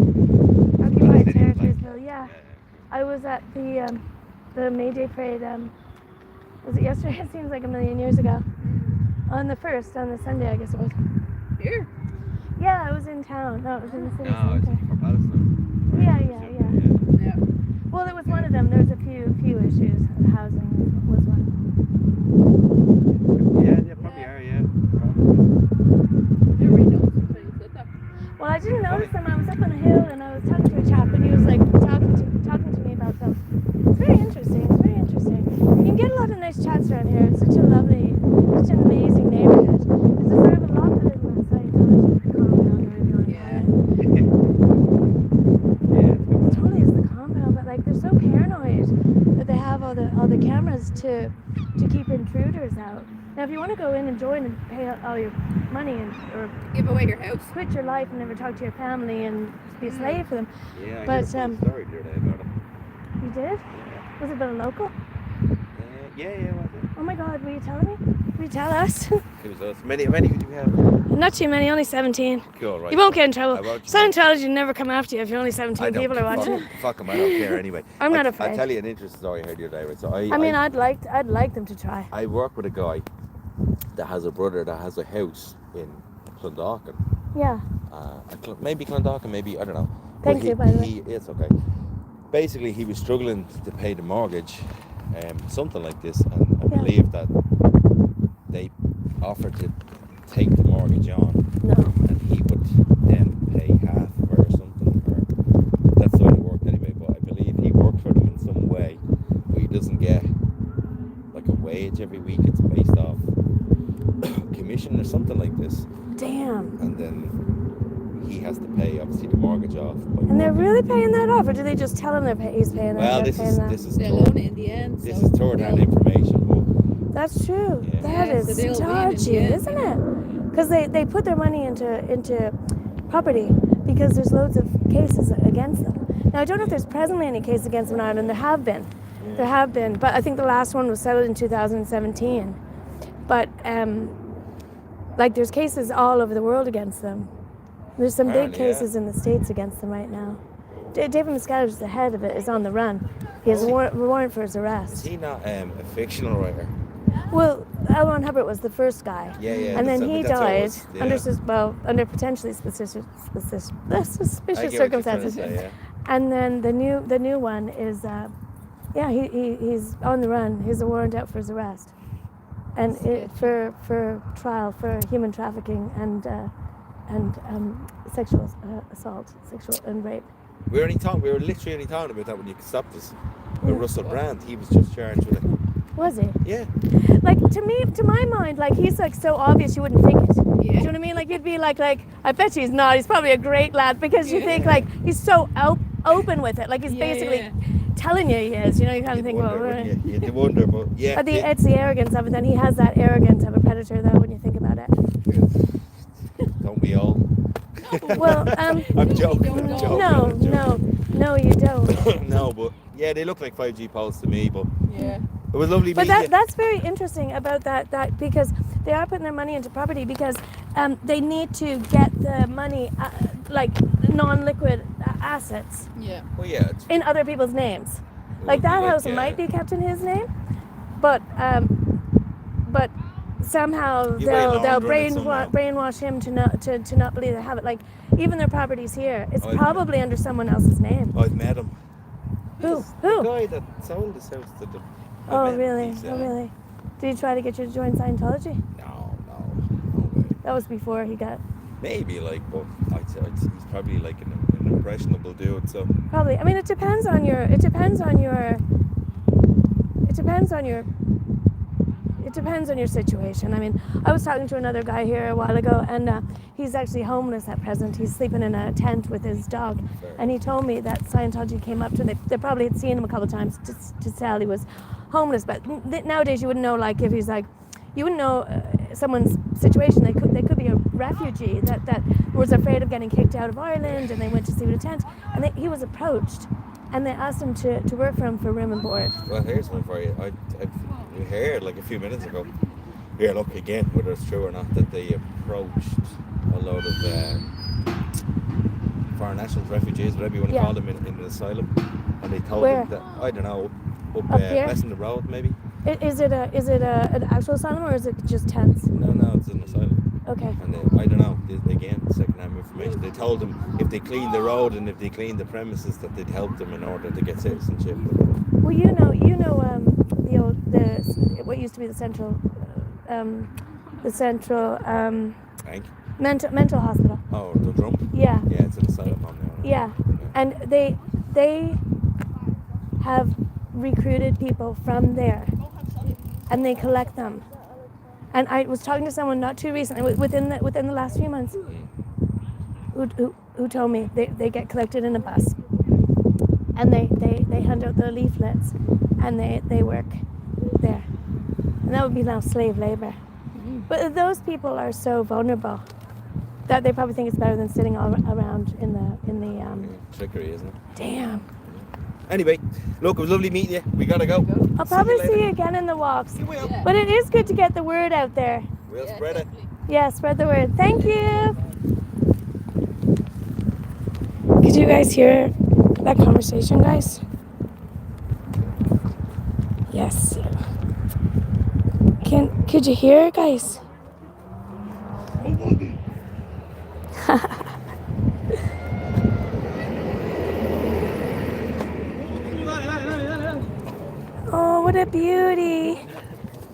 Occupied territories bill, yeah. I was at the May Day parade, was it yesterday? It seems like a million years ago. On the Sunday, I guess it was. Here. Yeah, I was in town. No, it was in the city No, it's centre. for Palestine. Yeah. Yeah. Well, it was one of them. There was a few issues. Housing was one. Yeah, they probably are, yeah. Everybody knows something said that. Well, I didn't notice them. I was up on a hill and I was talking to a chap, and he was like talking to me about them. It's very interesting. You can get a lot of nice chats around here. It's such an amazing neighborhood. It's deserved a lot better than the Scientology compound, or whatever you want to call it. Yeah, it's good. It totally is the compound, but like they're so paranoid that they have all the cameras to keep intruders out. Now, if you want to go in and join and pay all your money or Give away your house. quit your life and never talk to your family and be a slave for them, Yeah, I But, heard a funny story the other day about it. you did? Was it about a local? Yeah, was it? Oh my God, will you tell me? Will you tell us? It was us. Many did we have? Not too many, only 17. Cool, right. You won't get in trouble. I won't. Scientology will never come after you if you're only 17 people are watching. Fuck them, I don't care anyway. I'm not I'll afraid. tell you an interesting story I heard the other day. Right? So I mean, I'd like them to try. I work with a guy that has a brother that has a house in Clondalkin. Yeah. Maybe Clondalkin, maybe, I don't know. Thank you, by the way. It's okay. Basically, he was struggling to pay the mortgage, something like this, and I Yeah. believe that they offered to take the mortgage on, No. and he would then pay half of it or something, or that's the way it worked anyway. But I believe he worked for them in some way, but he doesn't get like a wage every week. It's based off commission or something like this, Damn. and then he has to pay obviously the mortgage off. And they're really paying that off, or do they just tell him he's paying that? Well, they're this paying is that? this is They'll third, own it in the end. this so is third-hand they'll- information, but That's true. Yeah. That Yeah, is so they'll win in dodgy, the end. isn't it? Because they put their money into property because there's loads of cases against them. Now, I don't know if there's presently any cases against them in Ireland. There have been, but I think the last one was settled in 2017. But like there's cases all over the world against them. There's some big Apparently, yeah. cases in the States against them right now. David Miscavige, the head of it, is on the run. He has a warrant for his is arrest. he not a fictional writer? Well, L. Ron Hubbard was the first guy. Yeah. And then he that's how it died was, under potentially suspicious I get what you're trying to circumstances. say, yeah. And then the new one is, he's on the run. He has a warrant out for his arrest, and for trial for human trafficking and sexual assault, sexual and rape. We were literally only talking about that when you stopped us. With Russell Brand, he was just charged with it. Was he? Yeah. Like, to my mind, like, he's like so obvious you wouldn't think it. Yeah. Do you know what I mean? Like, you'd be like, I bet you he's not. He's probably a great lad, because you think, like, he's so open with it. Like, he's basically telling you he is. You know, you kind of think, well, You wonder, but yeah. it's the arrogance of it. Then he has that arrogance of a predator, though, when you think about it. Don't we all? Well, I'm joking. no, you don't. No, but yeah, they look like 5G poles to me. But Yeah. it was lovely But meeting you. that's very interesting about that because they are putting their money into property because they need to get the money, like non-liquid assets, Yeah. Well, yeah. It's in other people's names. it Like would be that house might be kept in his name, but somehow You they'll might launder it somehow. brainwash him to not believe they have it. Like even their properties here, it's I've- probably under someone else's name. I've met him. Who? The guy that sold this house to them. I Oh met him. really? He's, Oh really? Did he try to get you to join Scientology? No way. That was before he got. Maybe like, but I'd say he's probably like an impressionable dude. So Probably. I mean, it depends on your situation. I mean, I was talking to another guy here a while ago, and he's actually homeless at present. He's sleeping in a tent with his dog, and he told me that Scientology came up to him. They probably had seen him a couple of times to tell he was homeless. But nowadays, you wouldn't know. Like if he's like, you wouldn't know someone's situation. They could be a refugee that was afraid of getting kicked out of Ireland, and they went to sleep in a tent, and he was approached, and they asked him to work for him for room and board. well, here's one for you. I heard like a few minutes ago. Here, look again, whether it's true or not, that they approached a load of foreign nationals, refugees, whatever you want to call them, in an asylum, and they told Where? them that I don't know, up here? west in the road maybe. Is it an actual asylum, or is it just tents? No, it's an asylum. Okay. And I don't know. Again, second-hand information. They told them if they cleaned the road and if they cleaned the premises, that they'd help them in order to get citizenship. Well, what used to be the central Hank? mental hospital. Oh, the drum? Yeah. Yeah, it's an asylum on there. Yeah. And they have recruited people from there, and they collect them. And I was talking to someone not too recently, within the last few months, who told me they get collected in a bus, and they hand out the leaflets, and they work there, and that would be now slave labor. But those people are so vulnerable that they probably think it's better than sitting all around in the Trickery, isn't it? Damn. Anyway, look, it was lovely meeting you. We gotta go. I'll probably see you again in the walks. You will. But it is good to get the word out there. We'll spread it. Yeah, spread the word. Thank you. Could you guys hear that conversation, guys? Yes. Could you hear it, guys? Oh, what a beauty. Hi,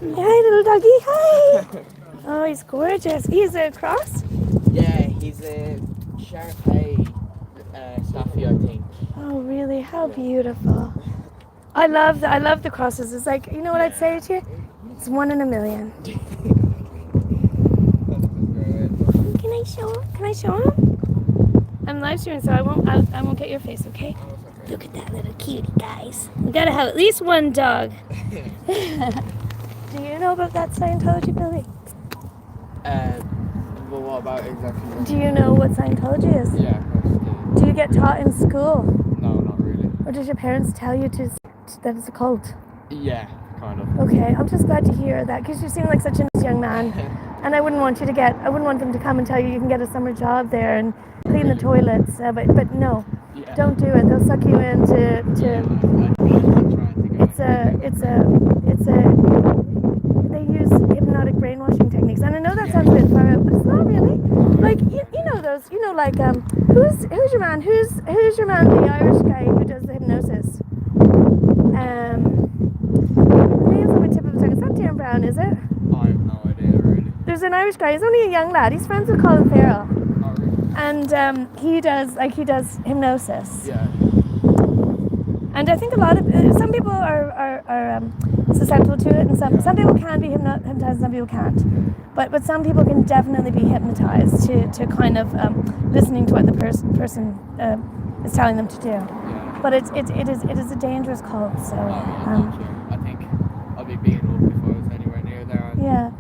little doggy. Hi. Oh, he's gorgeous. He's a cross? Yeah, he's a Shar-Pei Staffy, I think. Oh, really? How beautiful. I love the crosses. It's like, you know what I'd say to you? It's 1 in a million. Can I show him? I'm live streaming, so I won't get your face, okay? Look at that little cutie, guys. We gotta have at least one dog. Do you know about that Scientology, Billy? Well, what about exactly? Do you know what Scientology is? Yeah, of course. Do you get taught in school? No, not really. Or did your parents tell you that it's a cult? Yeah, kind of. Okay, I'm just glad to hear that, because you seem like such a nice young man. And I wouldn't want them to come and tell you can get a summer job there and clean the toilets. But no, Yeah. don't do it. They'll suck you into. They use hypnotic brainwashing techniques, and I know that sounds a bit far out, but it's not really. Like you know those, like who's your man? Who's your man? The Irish guy who does the hypnosis. The name's on the tip of the tongue. It's not Darren Brown, is it? I have no idea, really. There's an Irish guy. He's only a young lad. He's friends with Colin Farrell, Oh, really? and he does hypnosis. Yeah. And I think a lot of some people are susceptible to it, and some people can be hypnotized, some people can't. But some people can definitely be hypnotized to kind of listening to what the person is telling them to do. Yeah. But it is a dangerous cult. So I think I'll be beaten up if I was anywhere near there. yeah,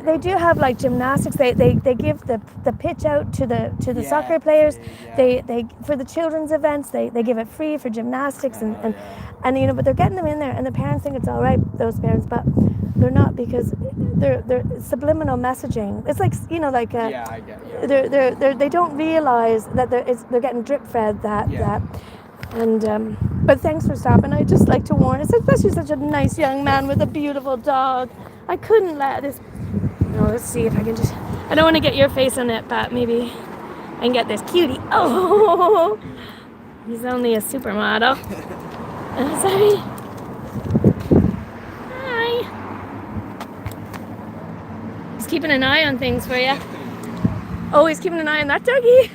they do have like gymnastics. They give the pitch out to the soccer players. They for the children's events they give it free for gymnastics and you know, but they're getting them in there, and the parents think it's all right, those parents, but they're not, because they're subliminal messaging. It's like, you know, like I get you. they don't realize that they're getting drip fed that. And but thanks for stopping. I'd just like to warn, especially such a nice young man with a beautiful dog. I couldn't let this. No, let's see if I can just. I don't want to get your face on it, but maybe I can get this cutie. Oh, he's only a supermodel. Sorry. Hi. He's keeping an eye on things for you. Oh, he's keeping an eye on that doggy.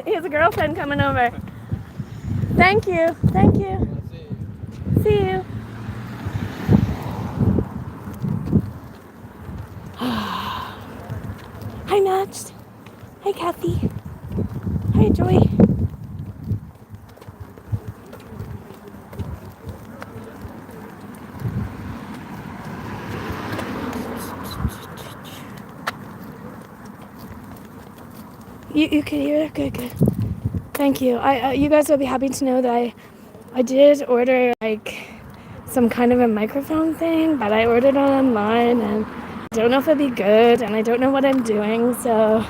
He has a girlfriend coming over. Thank you. Thank you. See you. Hi, Max. Hi, Kathy. Hi, Joy. You could hear it? Good. Thank you. You guys will be happy to know that I did order like some kind of a microphone thing, but I ordered it online and I don't know if it'll be good, and I don't know what I'm doing, so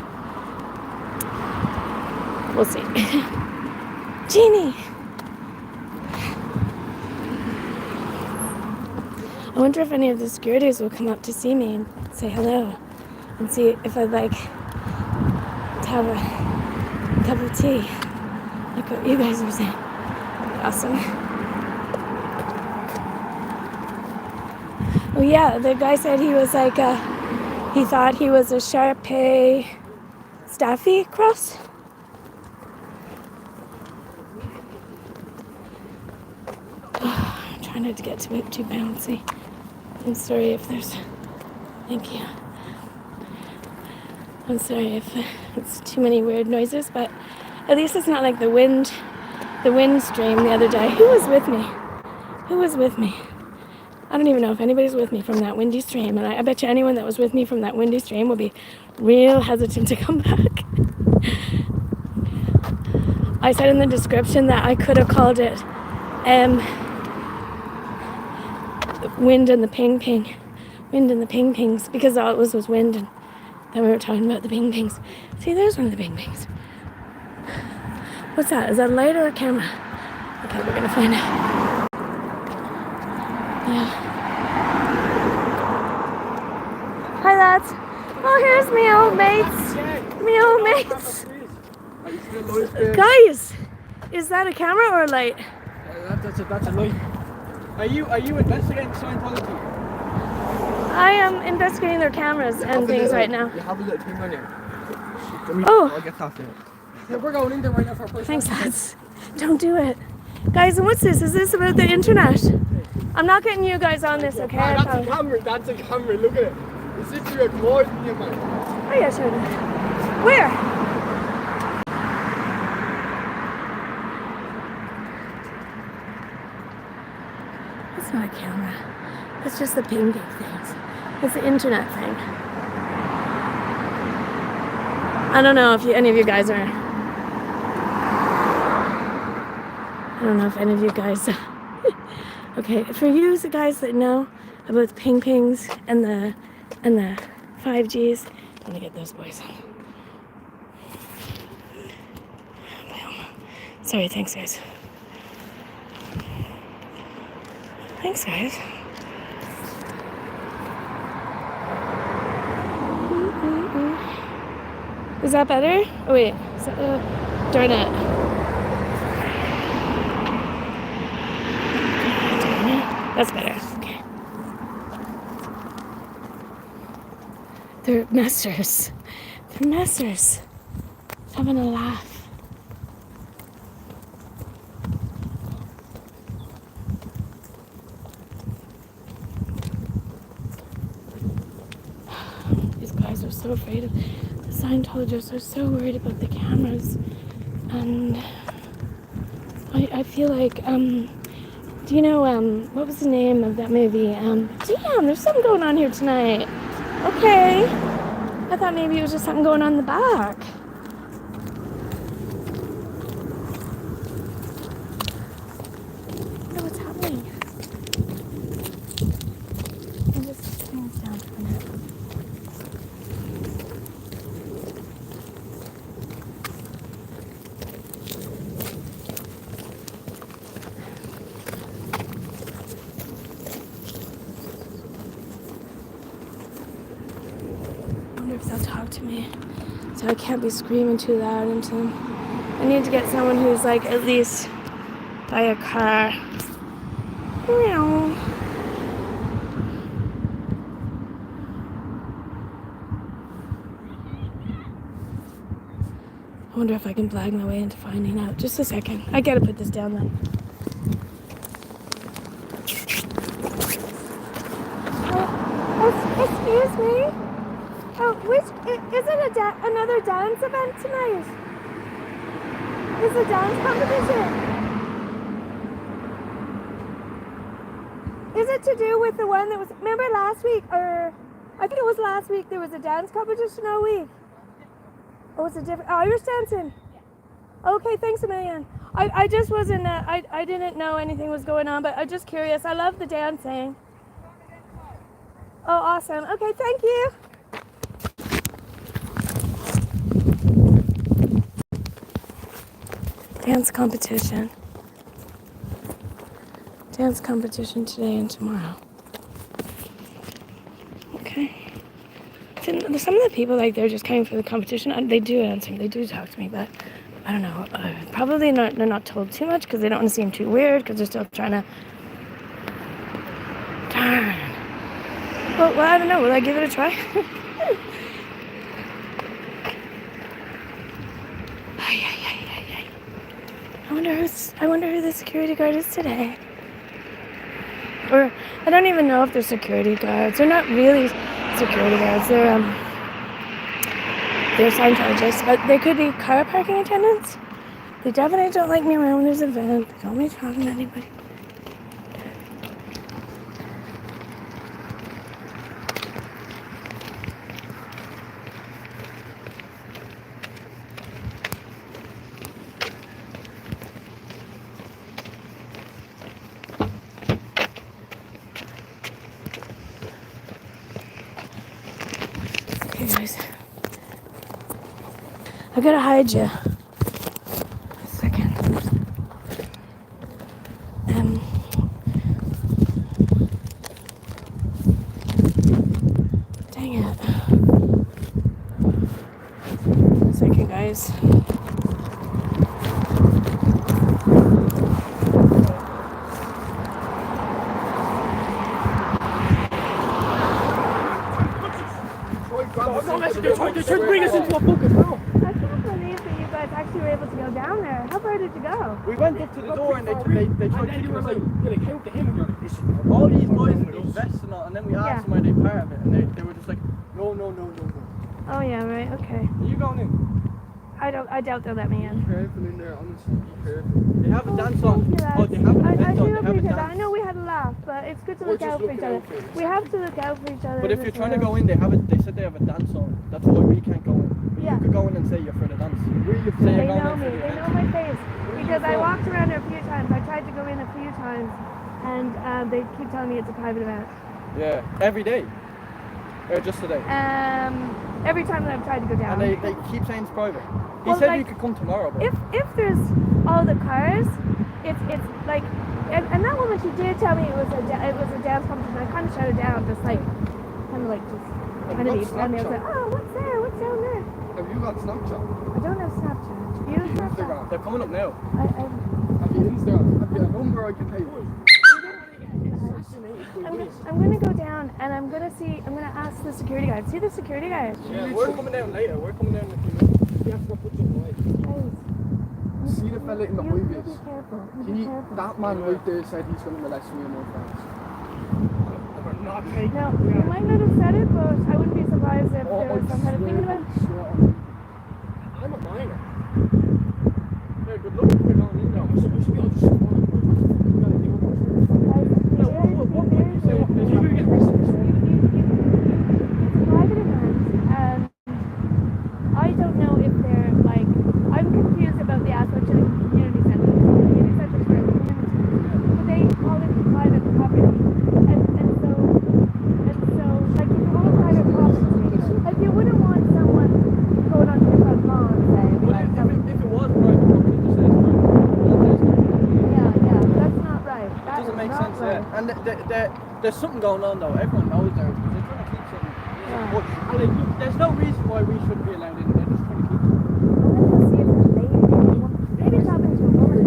we'll see. Jeannie! I wonder if any of the securities will come up to see me and say hello and see if I'd like to have a cup of tea, like what you guys were saying. Awesome. Oh yeah, the guy said he was like he thought he was a Shar-Pei Staffy cross. I'm trying not to get too bouncy. I'm sorry if there's. Thank you. I'm sorry if it's too many weird noises, but at least it's not like the wind stream the other day. Who was with me? I don't even know if anybody's with me from that windy stream, and I bet you anyone that was with me from that windy stream will be real hesitant to come back. I said in the description that I could have called it wind and the ping-pings, because all it was wind, and then we were talking about the ping-pings. See, there's one of the ping-pings. What's that? Is that a light or a camera? Okay, we're gonna find out. Yeah. Hi lads. Oh, here's me old mates. Guys, is that a camera or a light? That's a light. Are you investigating Scientology? I am investigating their cameras and things right now. You have a little thing on you. Oh. I'll get that for you. Yeah, we're going in there right now for a first. Thanks lads. Don't do it. Guys, and what's this? Is this about the internet? I'm not getting you guys on this, okay? That's a camera, look at it. It's literally recording you, man. Oh yeah, sure. Where? It's not a camera. It's just the ping things. It's the internet thing. I don't know if any of you guys are. I don't know if any of you guys. Okay, for you guys that know about the ping-pings and the 5Gs, I'm gonna get those boys on. Sorry, thanks guys. Thanks guys. Is that better? Oh wait, darn it. That's better. Okay. They're messers. Having a laugh. guys are so afraid of, the Scientologists are so worried about the cameras. And I feel like, do you know, what was the name of that movie? Damn, there's something going on here tonight. Okay. I thought maybe it was just something going on in the back. Oh, what's happening? I'll just turn this down for a minute. I wonder if they'll talk to me. So I can't be screaming too loud into them. I need to get someone who's like at least by a car. Meow. I wonder if I can blag my way into finding out. Just a second. I gotta put this down then. Excuse me? Oh, is it another dance event tonight? Is a dance competition? Is it to do with the one that was, remember last week, or I think it was last week, there was a dance competition all week? Or was it different? Irish dancing? Okay, thanks a million. I just wasn't, I didn't know anything was going on, but I'm just curious. I love the dancing. Oh, awesome. Okay, thank you. Dance competition. Dance competition today and tomorrow. Okay. Some of the people, like, they're just coming for the competition. They do answer me. They do talk to me, but I don't know. Probably not. They're not told too much because they don't want to seem too weird because they're still trying to. Darn. Well, I don't know. Will I give it a try? I wonder who the security guard is today. Or I don't even know if they're security guards. They're not really security guards. They're Scientologists, but they could be car parking attendants. They definitely don't like me around when there's an event. They don't want me talking to anybody. Guys, I gotta hide you. A second. Dang it. A second, guys. They're trying to bring us into a fucking room. I can't believe that you guys actually were able to go down there. How far did you go? We went up to the door and they tried to keep us out. Yeah, they came to him and you're like, all these guys in these vests and all, and then we asked them are they part of it, and they were just like, no. Oh yeah, right, okay. Are you going in? I doubt they'll let me in. Be careful in there, honestly, be careful. They have a dance on. Thank you, lads. Oh, they have an I event do on, they have a appreciate that. I dance. know we had a laugh, but it's good to We're look just out for each looking other. out for you. We have to look out for each other. But if you're trying to go in, they said they have a dance on. That's why we can't go in. But Yeah. you could go in and say you're for the dance. Where are you from? They know me. They know my face. Because I walked around there a few times. I tried to go in a few times, and they keep telling me it's a private event. Yeah, every day. Or just today. Every time that I've tried to go down. And they keep saying it's private. He Well, said like, you could come tomorrow, but If there's all the cars, it's like, and that woman, she did tell me it was a dance competition. I kind of shut it down, just like, kind of like just kind of be friendly. I was like, oh, what's there? What's down there? have you got Snapchat? I don't have Snapchat. Do you have Snapchat? Instagram. They're coming up now. Have you Instagram? Have you a number I can pay you? I'm gonna go down and I'm gonna ask the security guard. See the security guard? Yeah, we're coming down later. We're coming down in a few minutes. We have to put something away. Guys, See the fella in the you high be vis? careful. You be careful. That man right there said he's going to molest me and my friends. No, you might not have said it, but I wouldn't be surprised as if there was some kind of thing about it. I'm a minor. Yeah, good luck if we're going in there. We should be able to just what would you say? If you could get arrested for something? It's a private event. I don't know if they're like. I'm confused about the Scientology Community Centre. Community Centre for the community. But they call it private property. And so like if you own private property, like you wouldn't want someone going on your front lawn saying like If it was private property, just say it's private. yeah, that's not right. It That doesn't is make not sense, right. yeah. And there's something going on though. Everyone knows there. They're trying to keep something. Yeah. But, and like, look, there's no reason why we shouldn't be allowed in. They're just trying to keep something. Let's go see if the lady, maybe it's happened to a woman.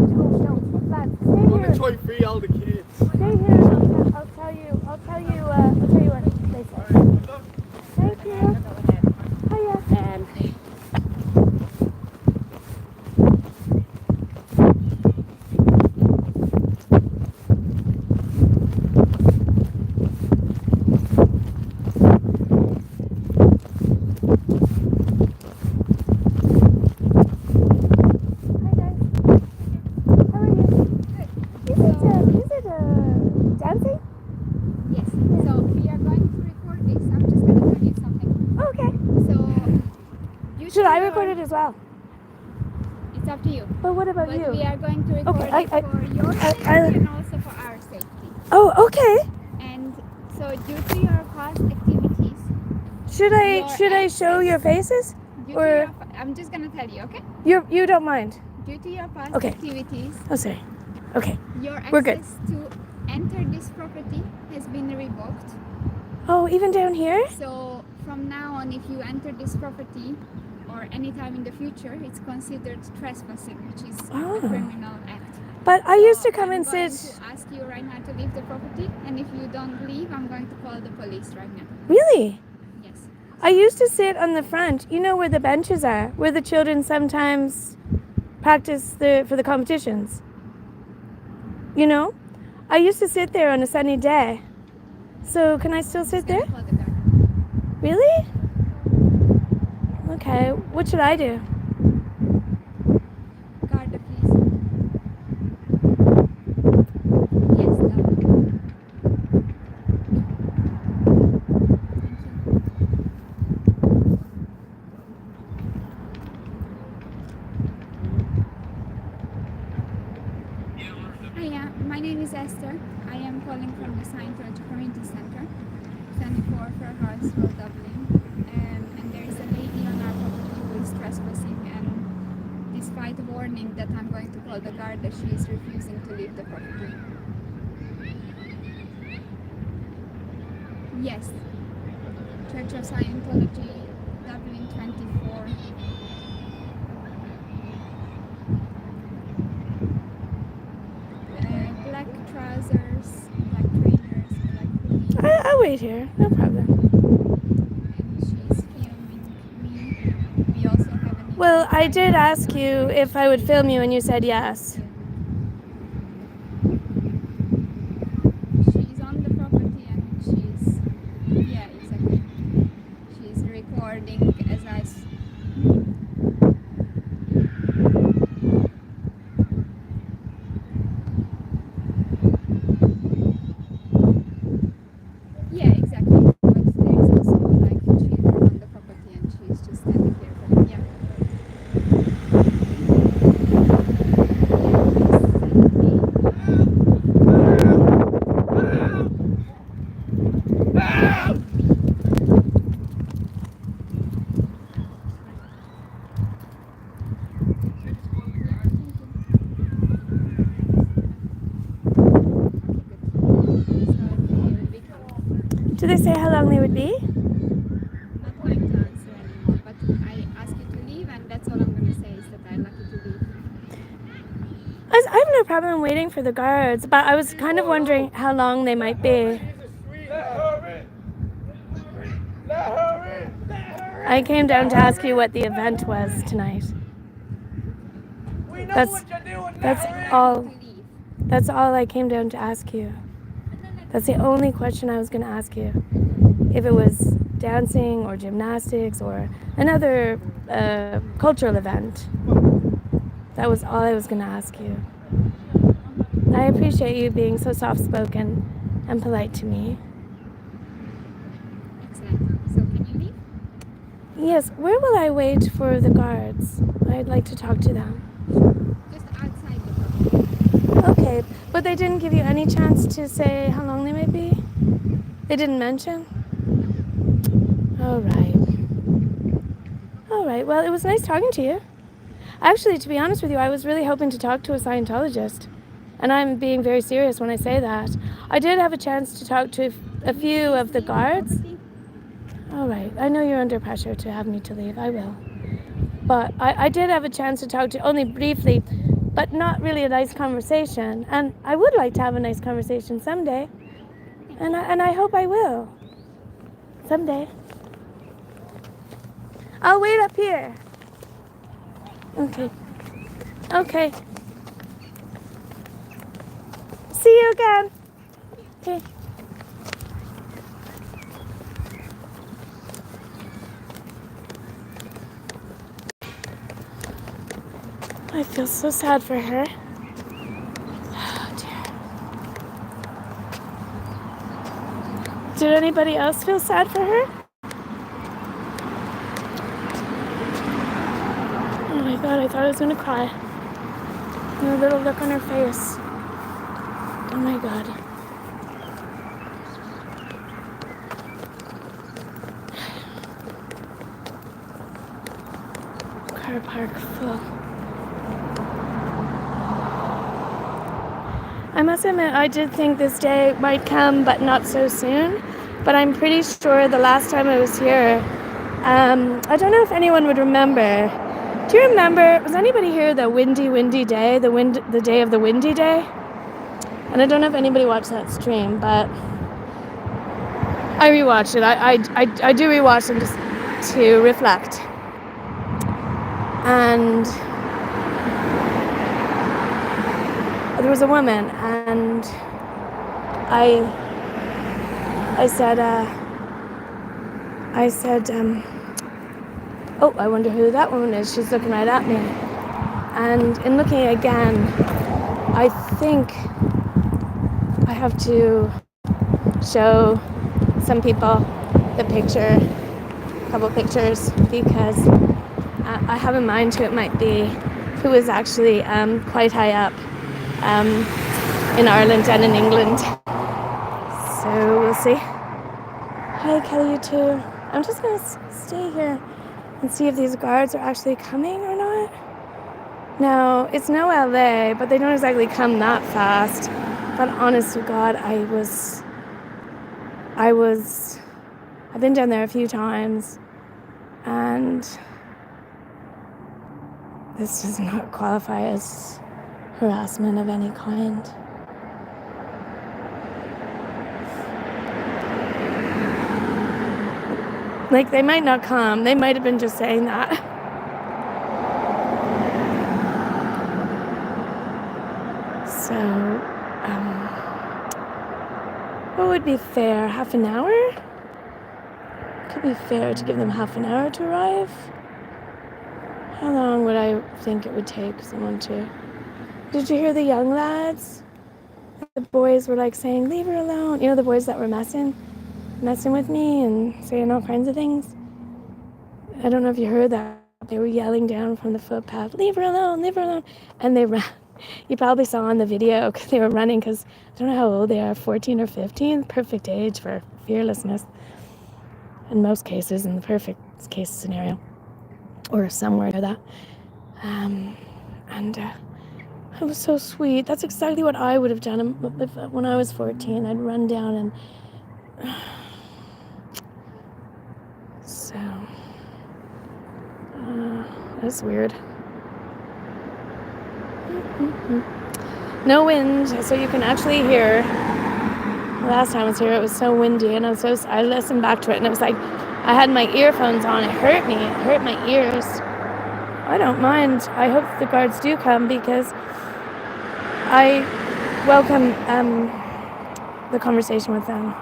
No, lads, stay I'm here. gonna try free all the kids. Stay here and I'll tell you what they say. Thank you. Hiya. Hi guys. How are you? Is it dancing? Yes. So we are going to record this. I'm just going to tell you something. Oh, okay. So you Should I record it as well? It's up to you. But what about But you? we are going to record Okay, it for your safety and also for our safety. Oh, okay. And so due to your past activities, Should I show your faces? Or I'm just going to tell you, okay? you don't mind? Due to your past Okay. activities, Oh, sorry. Okay. your We're good. access to enter this property has been revoked. Oh, even down here? So from now on, if you enter this property or any time in the future, it's considered trespassing, which is Oh. a criminal act. But I used to come and I'm going sit. to ask you right now to leave the property, and if you don't leave, I'm going to call the police right now. Really? Yes. I used to sit on the front. You know where the benches are, where the children sometimes practice for the competitions. You know? I used to sit there on a sunny day. So can I still sit there? Call the guard. Really? Okay. What should I do? Garda, please. Yes, Dublin. Hiya, my name is Esther. I am calling from the Scientology Community Centre, 24 Fairhouse Road, Dublin. And there is a lady on our property who is trespassing, and despite warning that I'm going to call the Garda, she is refusing to leave the property. Yes, Church of Scientology, Dublin 24. Black trousers, black trainers, black hoodie, I'll wait here. No problem. and she's filming me. We also have an Well, I did ask you if I would film you, and you said yes. She's on the property and she's, yeah, exactly. She's recording as I yeah, exactly. But there is also like children on the property and she's just standing here. But yeah. Did they say how long they would be? Not going to answer anymore, but I ask you to leave, and that's all I'm going to say is that I'd like you to leave. I have no problem waiting for the guards, but I was kind of wondering how long they might be. I came down to ask you what the event was tonight. That's all. To leave. That's all I came down to ask you. That's the only question I was going to ask you. If it was dancing or gymnastics or another cultural event, that was all I was going to ask you. I appreciate you being so soft-spoken and polite to me. Excellent. So can you leave? Yes, where will I wait for the guards? I'd like to talk to them. Just outside the property. Okay, but they didn't give you any chance to say how long they might be? They didn't mention? All right. All right, well, it was nice talking to you. Actually, to be honest with you, I was really hoping to talk to a Scientologist. And I'm being very serious when I say that. I did have a chance to talk to a few of the guards. All right, I know you're under pressure to have me to leave. I will. But I did have a chance to talk to, only briefly, but not really a nice conversation. And I would like to have a nice conversation someday. And I hope I will. Someday. I'll wait up here. Okay. Okay. See you again. Okay. I feel so sad for her. Oh dear. Did anybody else feel sad for her? Oh my god, I thought I was gonna cry. And a little look on her face. Oh my god. Car park full. I must admit, I did think this day might come, but not so soon. But I'm pretty sure the last time I was here, I don't know if anyone would remember. Do you remember, was anybody here the windy day, the day of the windy day? And I don't know if anybody watched that stream, but I rewatched it. I do rewatch them just to reflect. And there was a woman, and I said, oh, I wonder who that woman is. She's looking right at me. And in looking again, I think I have to show some people the picture, a couple pictures, because I have in mind who it might be, who is actually quite high up in Ireland and in England. So we'll see. Hi, Kelly, you too. I'm just going to stay here and see if these guards are actually coming or not. Now, it's no LA, but they don't exactly come that fast. But honest to God, I've been down there a few times, and this does not qualify as harassment of any kind. Like, they might not come. They might have been just saying that. So, what would be fair? Half an hour? Could be fair to give them half an hour to arrive. How long would I think it would take someone to... Did you hear the young lads? The boys were like saying, leave her alone. You know, the boys that were messing with me and saying all kinds of things. I don't know if you heard that. They were yelling down from the footpath, leave her alone, leave her alone. And they ran. You probably saw on the video because they were running, because I don't know how old they are, 14 or 15. Perfect age for fearlessness. In most cases, in the perfect case scenario. Or somewhere near that. And it was so sweet. That's exactly what I would have done when I was 14. I'd run down and... So... that's weird. No wind, so you can actually hear. Last time I was here, it was so windy, and I listened back to it, and it was like I had my earphones on. It hurt me. It hurt my ears. I don't mind. I hope the guards do come, because I welcome the conversation with them.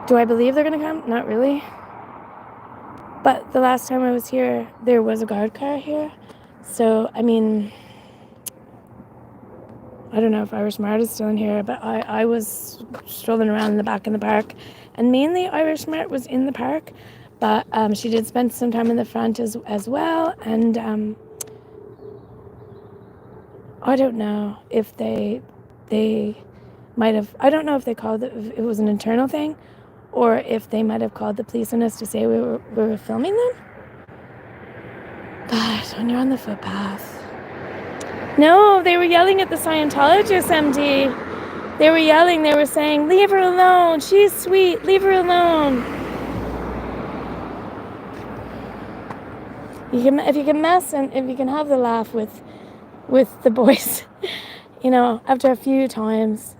Do I believe they're going to come? Not really. But the last time I was here, there was a guard car here. So, I mean, I don't know if Irish Mart is still in here, but I was strolling around in the back in the park. And mainly Irish Mart was in the park. But she did spend some time in the front as well. And I don't know if they might have, I don't know if they called it, if it was an internal thing, or if they might have called the police on us to say we were filming them. But when you're on the footpath. No, they were yelling at the Scientologist MD. They were yelling, they were saying, leave her alone, she's sweet, leave her alone. If you can mess and if you can have the laugh with the boys, you know, after a few times,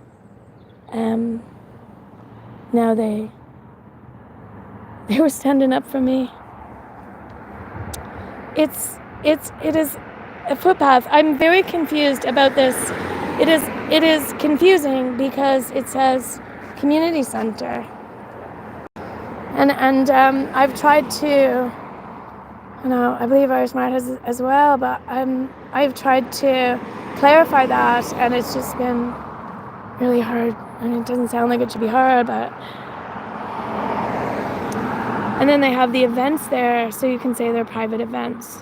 now they were standing up for me. It is a footpath. I'm very confused about this. It is confusing because it says community center, and I've tried to, you know, I believe Irish Mart has as well, but I've tried to clarify that, and it's just been really hard. I mean, it doesn't sound like it should be hard, but. And then they have the events there, so you can say they're private events.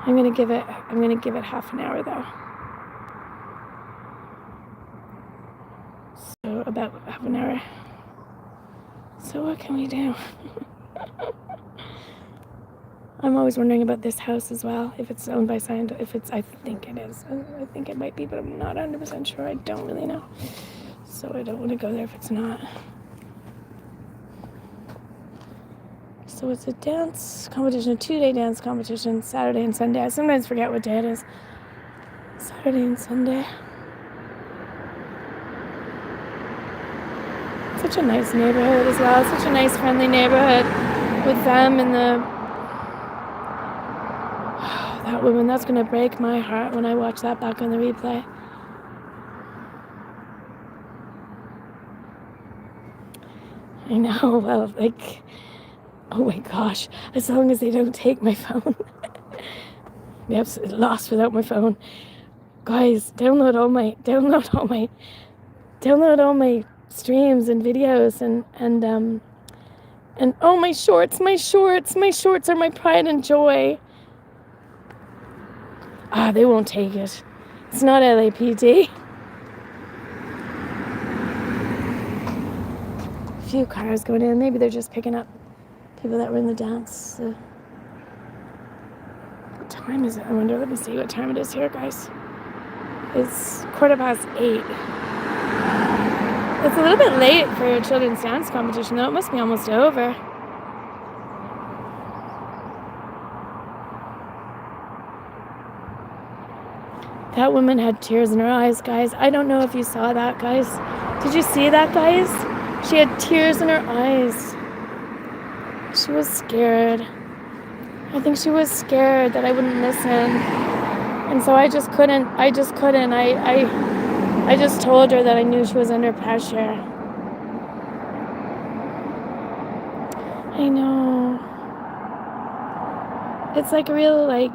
I'm gonna give it half an hour though. So about half an hour. So what can we do? I'm always wondering about this house as well, if it's owned by Scientology. I think it is. I think it might be, but I'm not 100% sure. I don't really know. So I don't want to go there if it's not. So it's a dance competition, a 2-day dance competition, Saturday and Sunday. I sometimes forget what day it is. Saturday and Sunday. Such a nice neighborhood as well. Such a nice, friendly neighborhood with them and that woman. That's going to break my heart when I watch that back on the replay. I know, well, like, oh my gosh, as long as they don't take my phone. I'm absolutely lost without my phone. Guys, download all my streams and videos and oh, my shorts are my pride and joy. They won't take it. It's not LAPD. Few cars going in. Maybe they're just picking up people that were in the dance. What time is it? I wonder. Let me see what time it is here, guys. It's 8:15. It's a little bit late for a children's dance competition, though. It must be almost over. That woman had tears in her eyes, guys. I don't know if you saw that, guys. Did you see that, guys? She had tears in her eyes. She was scared. I think she was scared that I wouldn't listen. And so I just couldn't. I just told her that I knew she was under pressure. I know. It's like a real, like...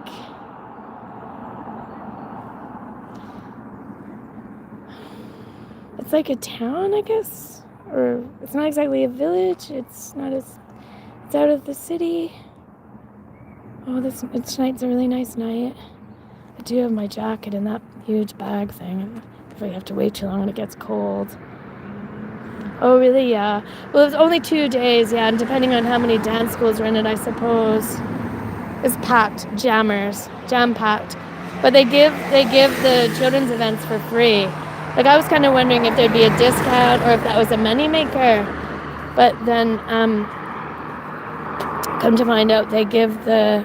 It's like a town, I guess. Or it's not exactly a village. It's out of the city. Oh, tonight's a really nice night. I do have my jacket in that huge bag thing. If I have to wait too long when it gets cold. Oh, really? Yeah. Well, it was only 2 days, yeah, and depending on how many dance schools are in it, I suppose. It's packed, jam-packed. But they give the children's events for free. Like, I was kind of wondering if there'd be a discount or if that was a moneymaker. But then, come to find out, they give the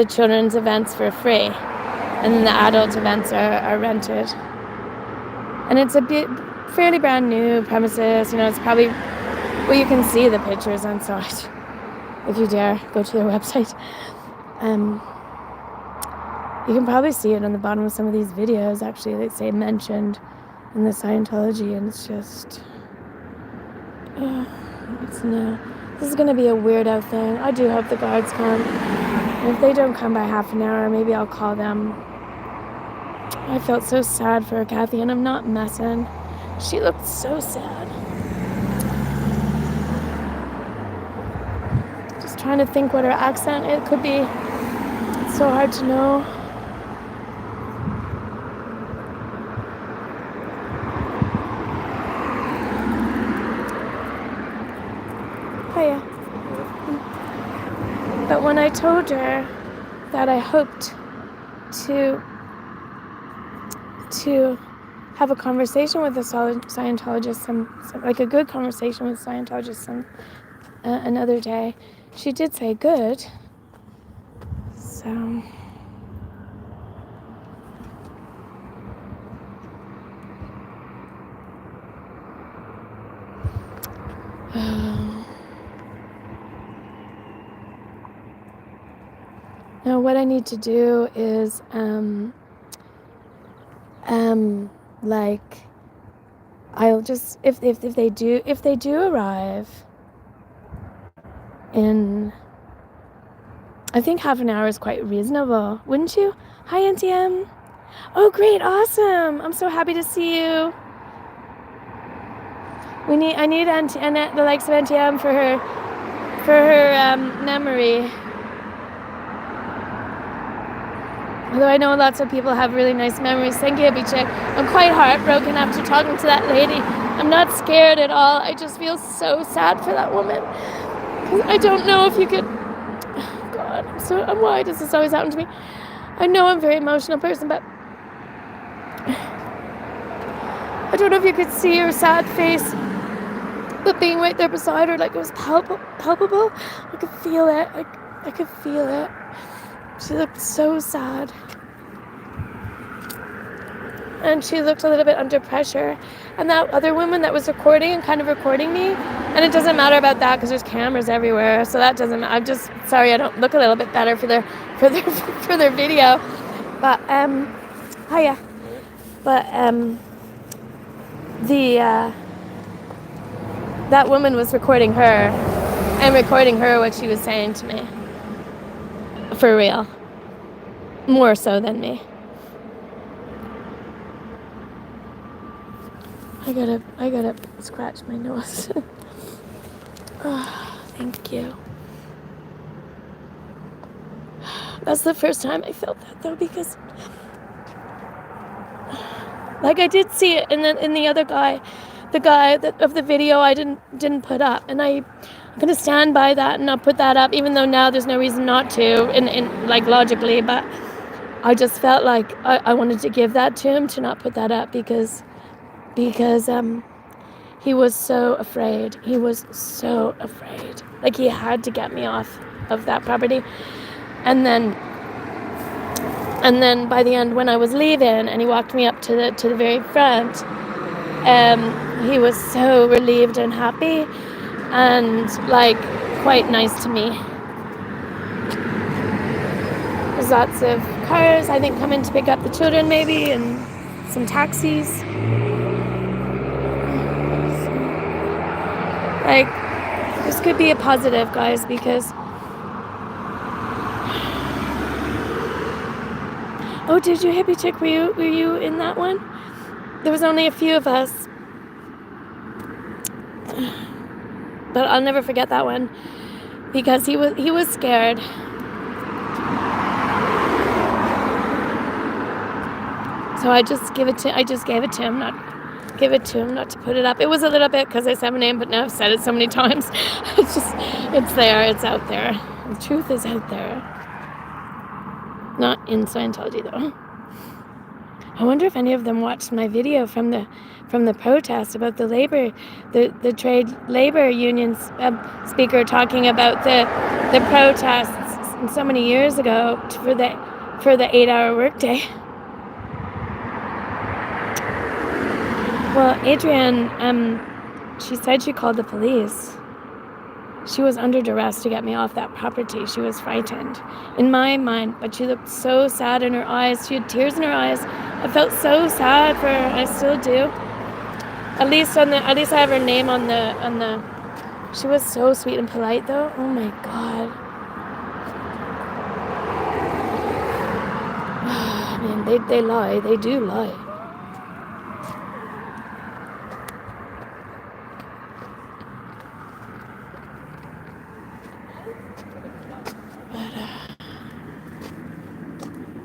children's events for free. And then the adult events are rented. And it's a fairly brand new premises. You know, it's probably... Well, you can see the pictures on site. If you dare, go to their website. You can probably see it on the bottom of some of these videos, actually. They say mentioned in the Scientology, and it's just... This is going to be a weirdo thing. I do hope the guards come. And if they don't come by half an hour, maybe I'll call them. I felt so sad for her, Kathy, and I'm not messing. She looked so sad. Just trying to think what her accent, it could be. It's so hard to know. Hiya. But when I told her that I hoped to have a conversation with a Scientologist, like a good conversation with Scientologists another day, she did say good. So... Now what I need to do is like I'll just if they do arrive in, I think half an hour is quite reasonable, wouldn't you? Hi, Auntie M. Oh, great, awesome! I'm so happy to see you. I need Auntie Annette, the likes of Auntie M for her memory. Although I know lots of people have really nice memories. Thank you, Abichek. I'm quite heartbroken after talking to that lady. I'm not scared at all. I just feel so sad for that woman. I don't know if you could... Oh God, why does this always happen to me? I know I'm a very emotional person, but... I don't know if you could see her sad face. But being right there beside her, like it was palpable. I could feel it. I could feel it. She looked so sad. And she looked a little bit under pressure. And that other woman that was recording and kind of recording me, and it doesn't matter about that because there's cameras everywhere, so that doesn't matter. I'm just sorry I don't look a little bit better for their video. But hiya. But that woman was recording her and recording her what she was saying to me. For real. More so than me. I gotta scratch my nose. Oh, thank you. That's the first time I felt that though, because like I did see it in the other guy, of the video I didn't put up, and I'm gonna stand by that and not put that up, even though now there's no reason not to, in like logically, but I just felt like I wanted to give that to him, to not put that up, because he was so afraid. He was so afraid. Like he had to get me off of that property. And then by the end, when I was leaving and he walked me up to the very front, he was so relieved and happy and like quite nice to me. There's lots of cars, I think, coming to pick up the children maybe, and some taxis. Like, this could be a positive, guys, because... Oh, did you, Hippie Chick? Were you in that one? There was only a few of us. But I'll never forget that one, because he was scared. So I just gave it to him, not to put it up. It was a little bit because I said my name, but now I've said it so many times. It's there, it's out there. The truth is out there. Not in Scientology though. I wonder if any of them watched my video from the protest about the trade labor unions speaker talking about the protests so many years ago for the 8-hour workday. Well, Adrienne, she said she called the police. She was under duress to get me off that property. She was frightened in my mind, but she looked so sad in her eyes. She had tears in her eyes. I felt so sad for her. I still do. At least I have her name on the. She was so sweet and polite, though. Oh my God. I mean, they lie. They do lie.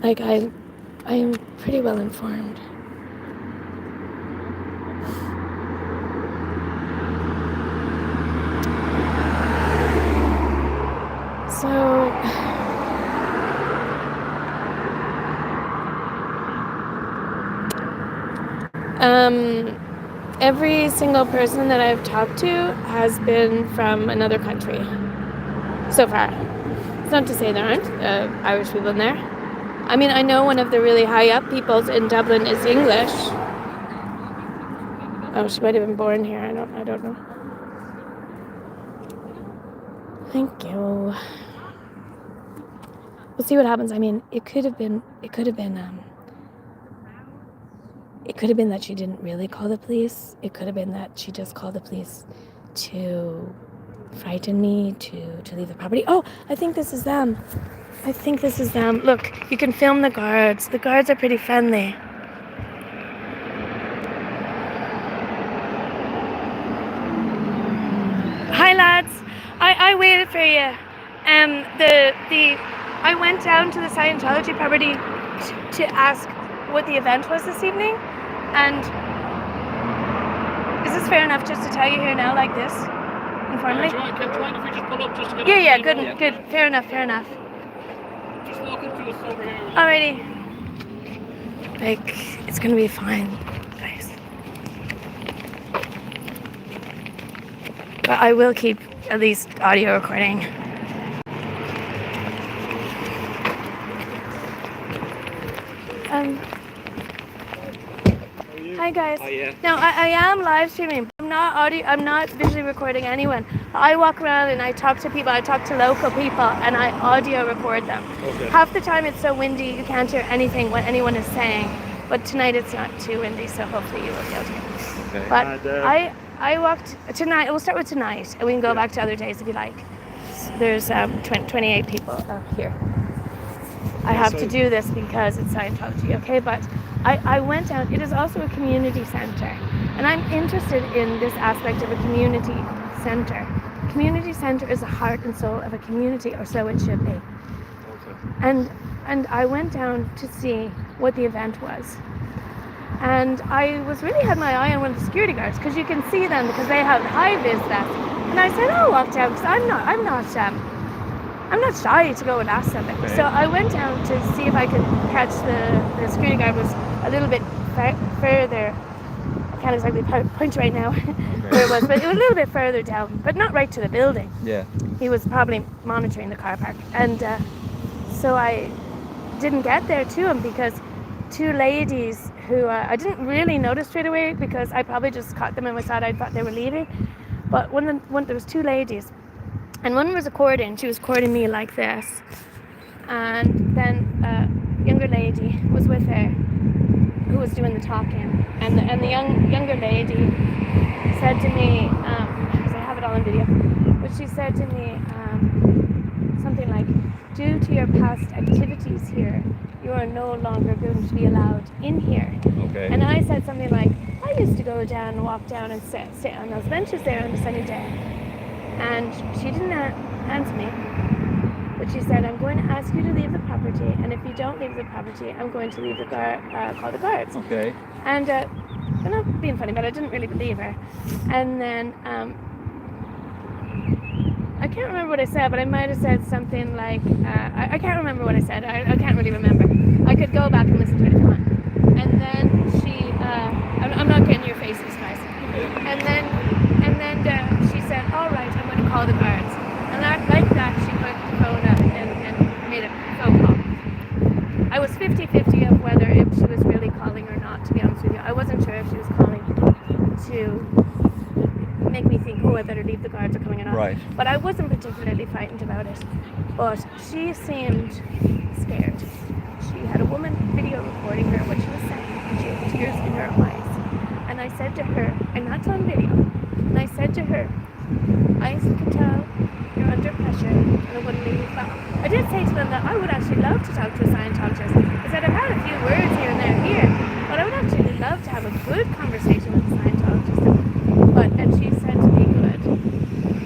Like, I'm pretty well informed. So, every single person that I've talked to has been from another country so far. It's not to say there aren't Irish people in there. I mean, I know one of the really high up peoples in Dublin is English. Oh, she might have been born here. I don't know. Thank you. We'll see what happens. I mean, it could have been that she didn't really call the police. It could have been that she just called the police to frighten me, to leave the property. Oh, I think this is them. Look, you can film the guards. The guards are pretty friendly. Hi, lads. I waited for you. I went down to the Scientology property to ask what the event was this evening, and is this fair enough just to tell you here now like this, informally? Can if we just pull up just to get Yeah, good. Fair enough. Just walk up to us over here. Alrighty. Like, it's gonna be fine, guys. But I will keep at least audio recording. Hi guys. Now I am live streaming. I'm not visually recording anyone. I walk around and I talk to people. I talk to local people and I audio record them. Okay. Half the time it's so windy you can't hear anything what anyone is saying. But tonight it's not too windy, so hopefully you will be able to hear. Okay. But And, I walked tonight. We'll start with tonight, and we can go back to other days if you like. There's 28 people here. I have to do this because it's Scientology, okay? But I went down. It is also a community center, and I'm interested in this aspect of a community center. Community center is the heart and soul of a community, or so it should be. okay. And I went down to see what the event was. And I had my eye on one of the security guards because you can see them because they have high vis vests. And I said, I'll walk down because I'm not shy to go and ask something. Okay. So I went down to see if I could catch the security guard was a little bit further. I can't exactly point right now where it was, but it was a little bit further down, but not right to the building. Yeah. He was probably monitoring the car park. And so I didn't get there to him because two ladies who I didn't really notice straight away because I probably just caught them in my side. I thought they were leaving. But there was two ladies, and one was recording. She was recording me like this, and then a younger lady was with her, who was doing the talking, and the younger lady said to me, because I have it all on video, but she said to me something like, "Due to your past activities here, you are no longer going to be allowed in here." Okay. And I said something like, "I used to go down and walk down and sit on those benches there on a sunny day." And she didn't answer me, but she said, "I'm going to ask you to leave the property, and if you don't leave the property, I'm going to leave call the guards." Okay. And I'm not being funny, but I didn't really believe her. And then I can't remember what I said, but I might have said something like, I can't remember what I said. I can't really remember. I could go back and listen to it if you want. And then she, I'm not getting your faces, guys. And then she said, "All right, I'm going to call the guards." And like that, she put the phone up and made a phone call. I was 50-50 of whether if she was really calling or not, to be honest with you. I wasn't sure if she was calling to make me think, oh, I better leave, the guards are coming in. Right. But I wasn't particularly frightened about it. But she seemed scared. She had a woman video recording her what she was saying, and she had tears in her eyes. And I said to her, and that's on video, and I said to her, I can tell you're under pressure, and I wouldn't leave you. But I did say to them that I would actually love to talk to a Scientologist. I said, I've had a few words here and there here, but I would actually love to have a good conversation with a Scientologist. And she said to me, good.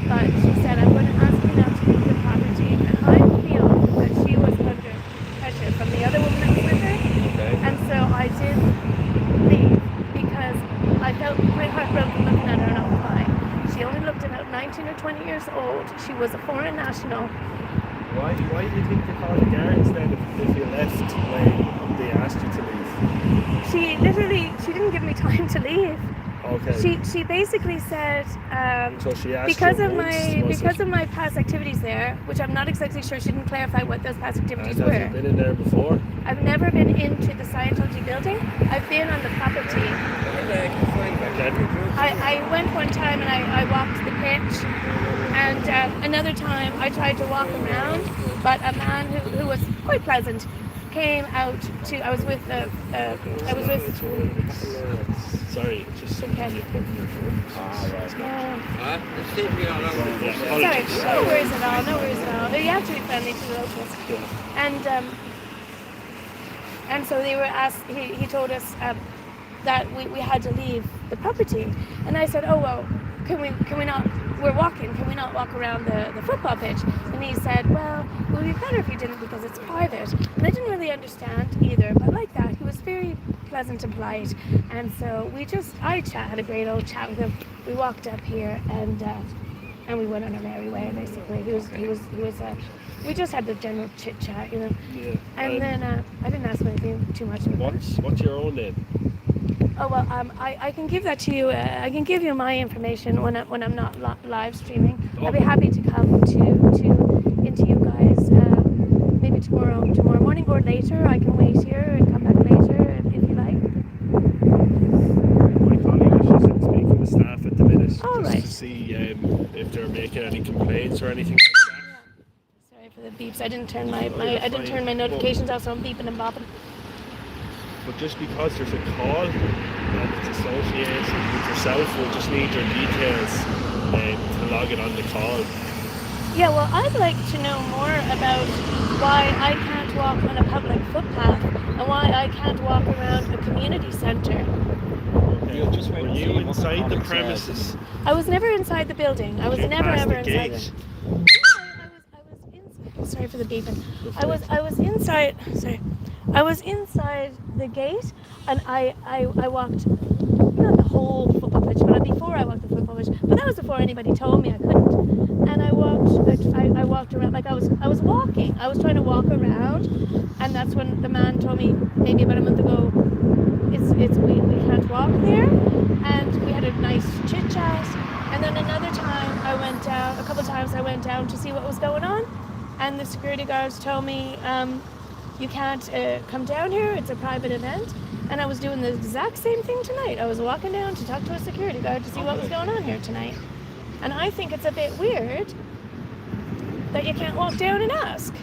But she said, I'm going to ask you now to leave the property. And I feel that she was under pressure from the other woman that was with her. Okay. And so I did leave because I felt quite heartbroken looking at her and Occupy. She only looked about 19 or 20 years old. She was a foreign national. Why do you think they called the guards then if you left when they asked you to leave? She didn't give me time to leave. Okay. She basically said So she asked because you of once, of my past activities there, which I'm not exactly sure, she didn't clarify what those past activities Have were. you been in there before? I've never been into the Scientology building. I've been on the property. I went one time and I walked the pitch, and another time I tried to walk around, but a man who was quite pleasant came out to. I was with. Sorry, just something Okay. you put in your phone. Sorry, no worries at all. No worries at all. You have to be friendly to the locals. And so they were asked. He told us that we had to leave the property, and I said, oh well, can we not? We're walking. Can we not walk around the football pitch? And he said, well, it would be better if you didn't because it's private. And I didn't really understand either, but like that, he was very pleasant and polite. And so I had a great old chat with him. We walked up here and we went on our merry way. Basically, we just had the general chit chat, you know. Yeah. And then I didn't ask anything too much. What's your own name? Oh well, I can give that to you. I can give you my information when I'm not live streaming. I'd be happy to come into you guys maybe tomorrow morning or later. I can wait here and come back later if you like. My colleague is just speaking with staff at the minute Right. to see if they're making any complaints or anything like that. Sorry for the beeps. I didn't turn my notifications off, so I'm beeping and bopping. But just because there's a call and it's associated with yourself, we'll just need your details to log it on the call. Yeah, well, I'd like to know more about why I can't walk on a public footpath and why I can't walk around a community centre. Were you inside the premises? I was never inside the building. I was never ever inside it. I was inside. Sorry for the beeping. I was inside. Sorry. I was inside the gate, and I walked not the whole football pitch, but before I walked the football pitch. But that was before anybody told me I couldn't. And I walked around like I was walking. I was trying to walk around, and that's when the man told me maybe about a month ago, we can't walk there. And we had a nice chit chat. And then another time I went down. A couple times I went down to see what was going on, and the security guards told me. You can't come down here, it's a private event. And I was doing the exact same thing tonight. I was walking down to talk to a security guard to see what was going on here tonight. And I think it's a bit weird that you can't walk down and ask.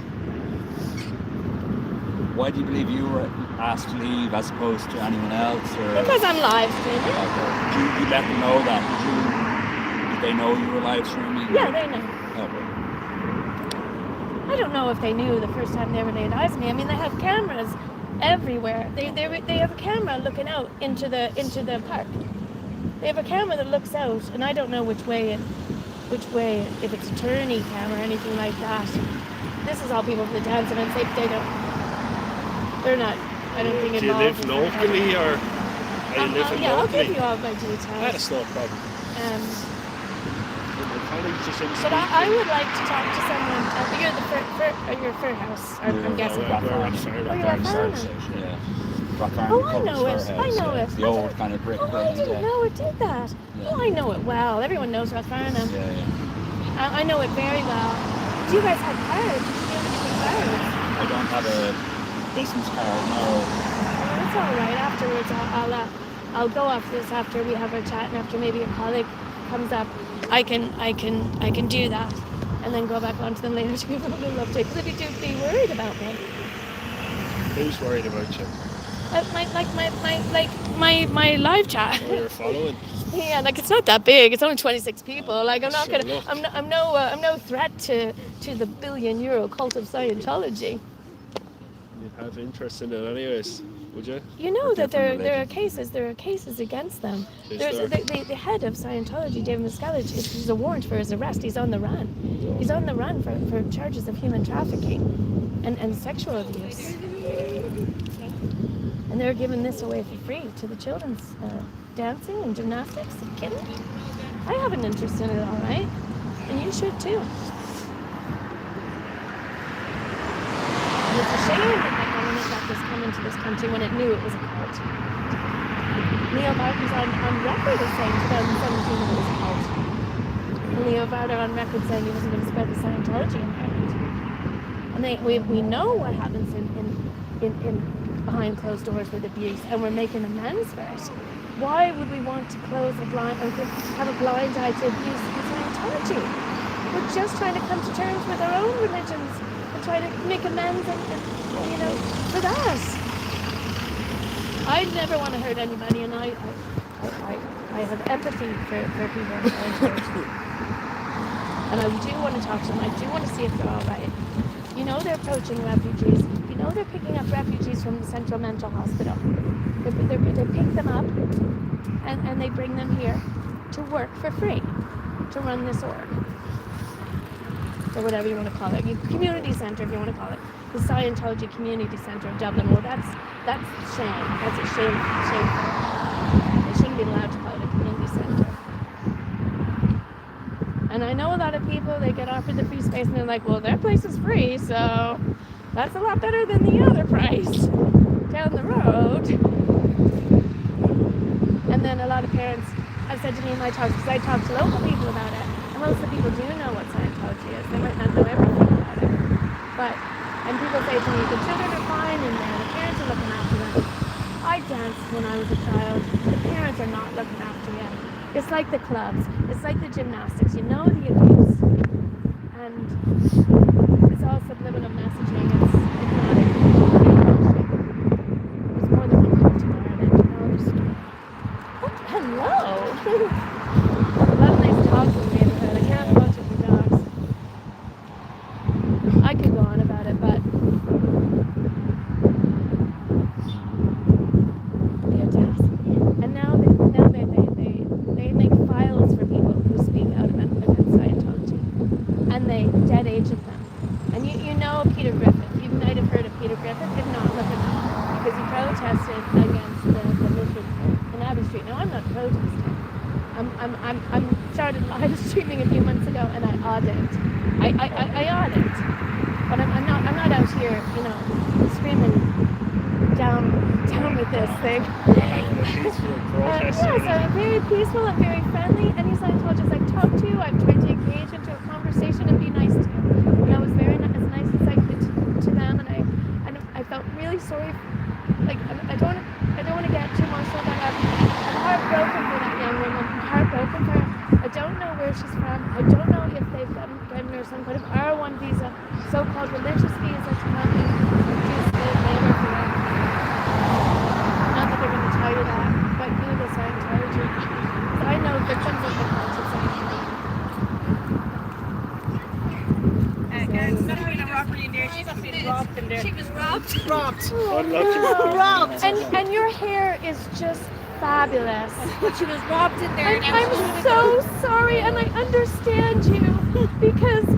Why do you believe you were asked to leave as opposed to anyone else? Or Because I'm live streaming. Did you let them know that? Did they know you were live streaming? Yeah, they know. Okay. I don't know if they knew the first time they ever laid eyes on me. I mean, they have cameras everywhere. They have a camera looking out into the park. They have a camera that looks out, and I don't know which way, if it's a tourney camera or anything like that. This is all people from the dance events. They're not. I don't think Do you involved. live locally or are you living yeah, I'll locally? give you all my details. That's no problem. But I would like to talk to someone. You're the Fur House, I'm guessing. Rock Farm. Oh, you're a Farm. Yeah. Rock Farm. Oh, I know it. I know it. The old kind of brick Oh, I building. didn't know it did that. Yeah. Oh, I know it well. Everyone knows Rathfarnham. Yeah. I know it very well. Do you guys have cards? Do you have cards? I don't have a business card, no. Oh, that's all right. Afterwards, I'll go off this after we have our chat, and after maybe a colleague comes up, I can do that, and then go back on to them later to give them a little update. Because if you do be worried about me. Who's worried about you? My live chat. Oh, you're following? Yeah, like it's not that big. It's only 26 people. Like I'm not gonna. I'm no threat to the €1 billion cult of Scientology. You'd have interest in it anyways, would you? You know that there are cases against them. The head of Scientology, David Miscavige, there's a warrant for his arrest. He's on the run. He's on the run for charges of human trafficking and sexual abuse. And they're giving this away for free to the children's dancing and gymnastics. Are you kidding me? I have an interest in it, all right, and you should too. And it's a shame that the government let this come into this country when it knew it was a cult. Neil Barton's on record as saying 2017 it was a cult. And Leo Varda on record saying he wasn't going to spread the Scientology in Ireland. And we know what happens in behind closed doors with abuse, and we're making amends for it. Why would we want to close a blind or have a blind eye to abuse in Scientology? We're just trying to come to terms with our own religions and try to make amends and for that. I never want to hurt anybody, and I have empathy for people in Scientology. And I do want to talk to them. I do want to see if they're all right. You know they're approaching refugees. You know they're picking up refugees from the Central Mental Hospital. They pick them up and they bring them here to work for free, to run this org. Or whatever you want to call it. Community centre, if you want to call it. The Scientology Community Centre of Dublin. Well, that's shame. That's a shame. They shouldn't be allowed to call it a community centre. And I know a lot of people, they get offered the free space and they're like, well, their place is free, so that's a lot better than the other price down the road. And then a lot of parents have said to me in my talks, because I talk to local people about it, and most of the people do know what Scientology is. They might not know everything about it. And people say to me, the children are fine in there, the parents are looking after them. I danced when I was a child. The parents are not looking after you. It's like the clubs. It's like the gymnastics. You know the abuse. And it's all subliminal messaging. It's hypnotic. There's more than one cult in Ireland. You know, oh, hello. A lot of nice dogs in the neighborhood. I can't watch it for dogs. I could go on about it, but the audacity. And now they make files for people who speak out against Scientology, and they dead age of them. And you know Peter Griffith. You might have heard of Peter Griffith. If not, look him up, because he protested against the mission in Abbey Street. Now I'm not protesting. I'm started live streaming a few months ago, and I audit. I audit, but I'm not out here, screaming down with this thing. Peaceful protest. Yes, I'm very peaceful and very friendly. Any Scientologists I talk to, I'm trying to engage into a conversation and be nice to. And I was as nice as I could to them, and I felt really sorry. Like I don't want to get too emotional, but I'm heartbroken for that young woman. I'm heartbroken for her. I don't know where she's from. I don't know if they've given her some kind of R1 visa, so-called religious visa to come and do slave labor for them. Not that they're going to tell you that, but Google Scientology. I know victims of the cult of Scientology. It's not been a robbery in there. She's been robbed in there. She was robbed. Oh, no. Robbed. And your hair is just fabulous. She was robbed in there. And I'm so sorry, and I understand you because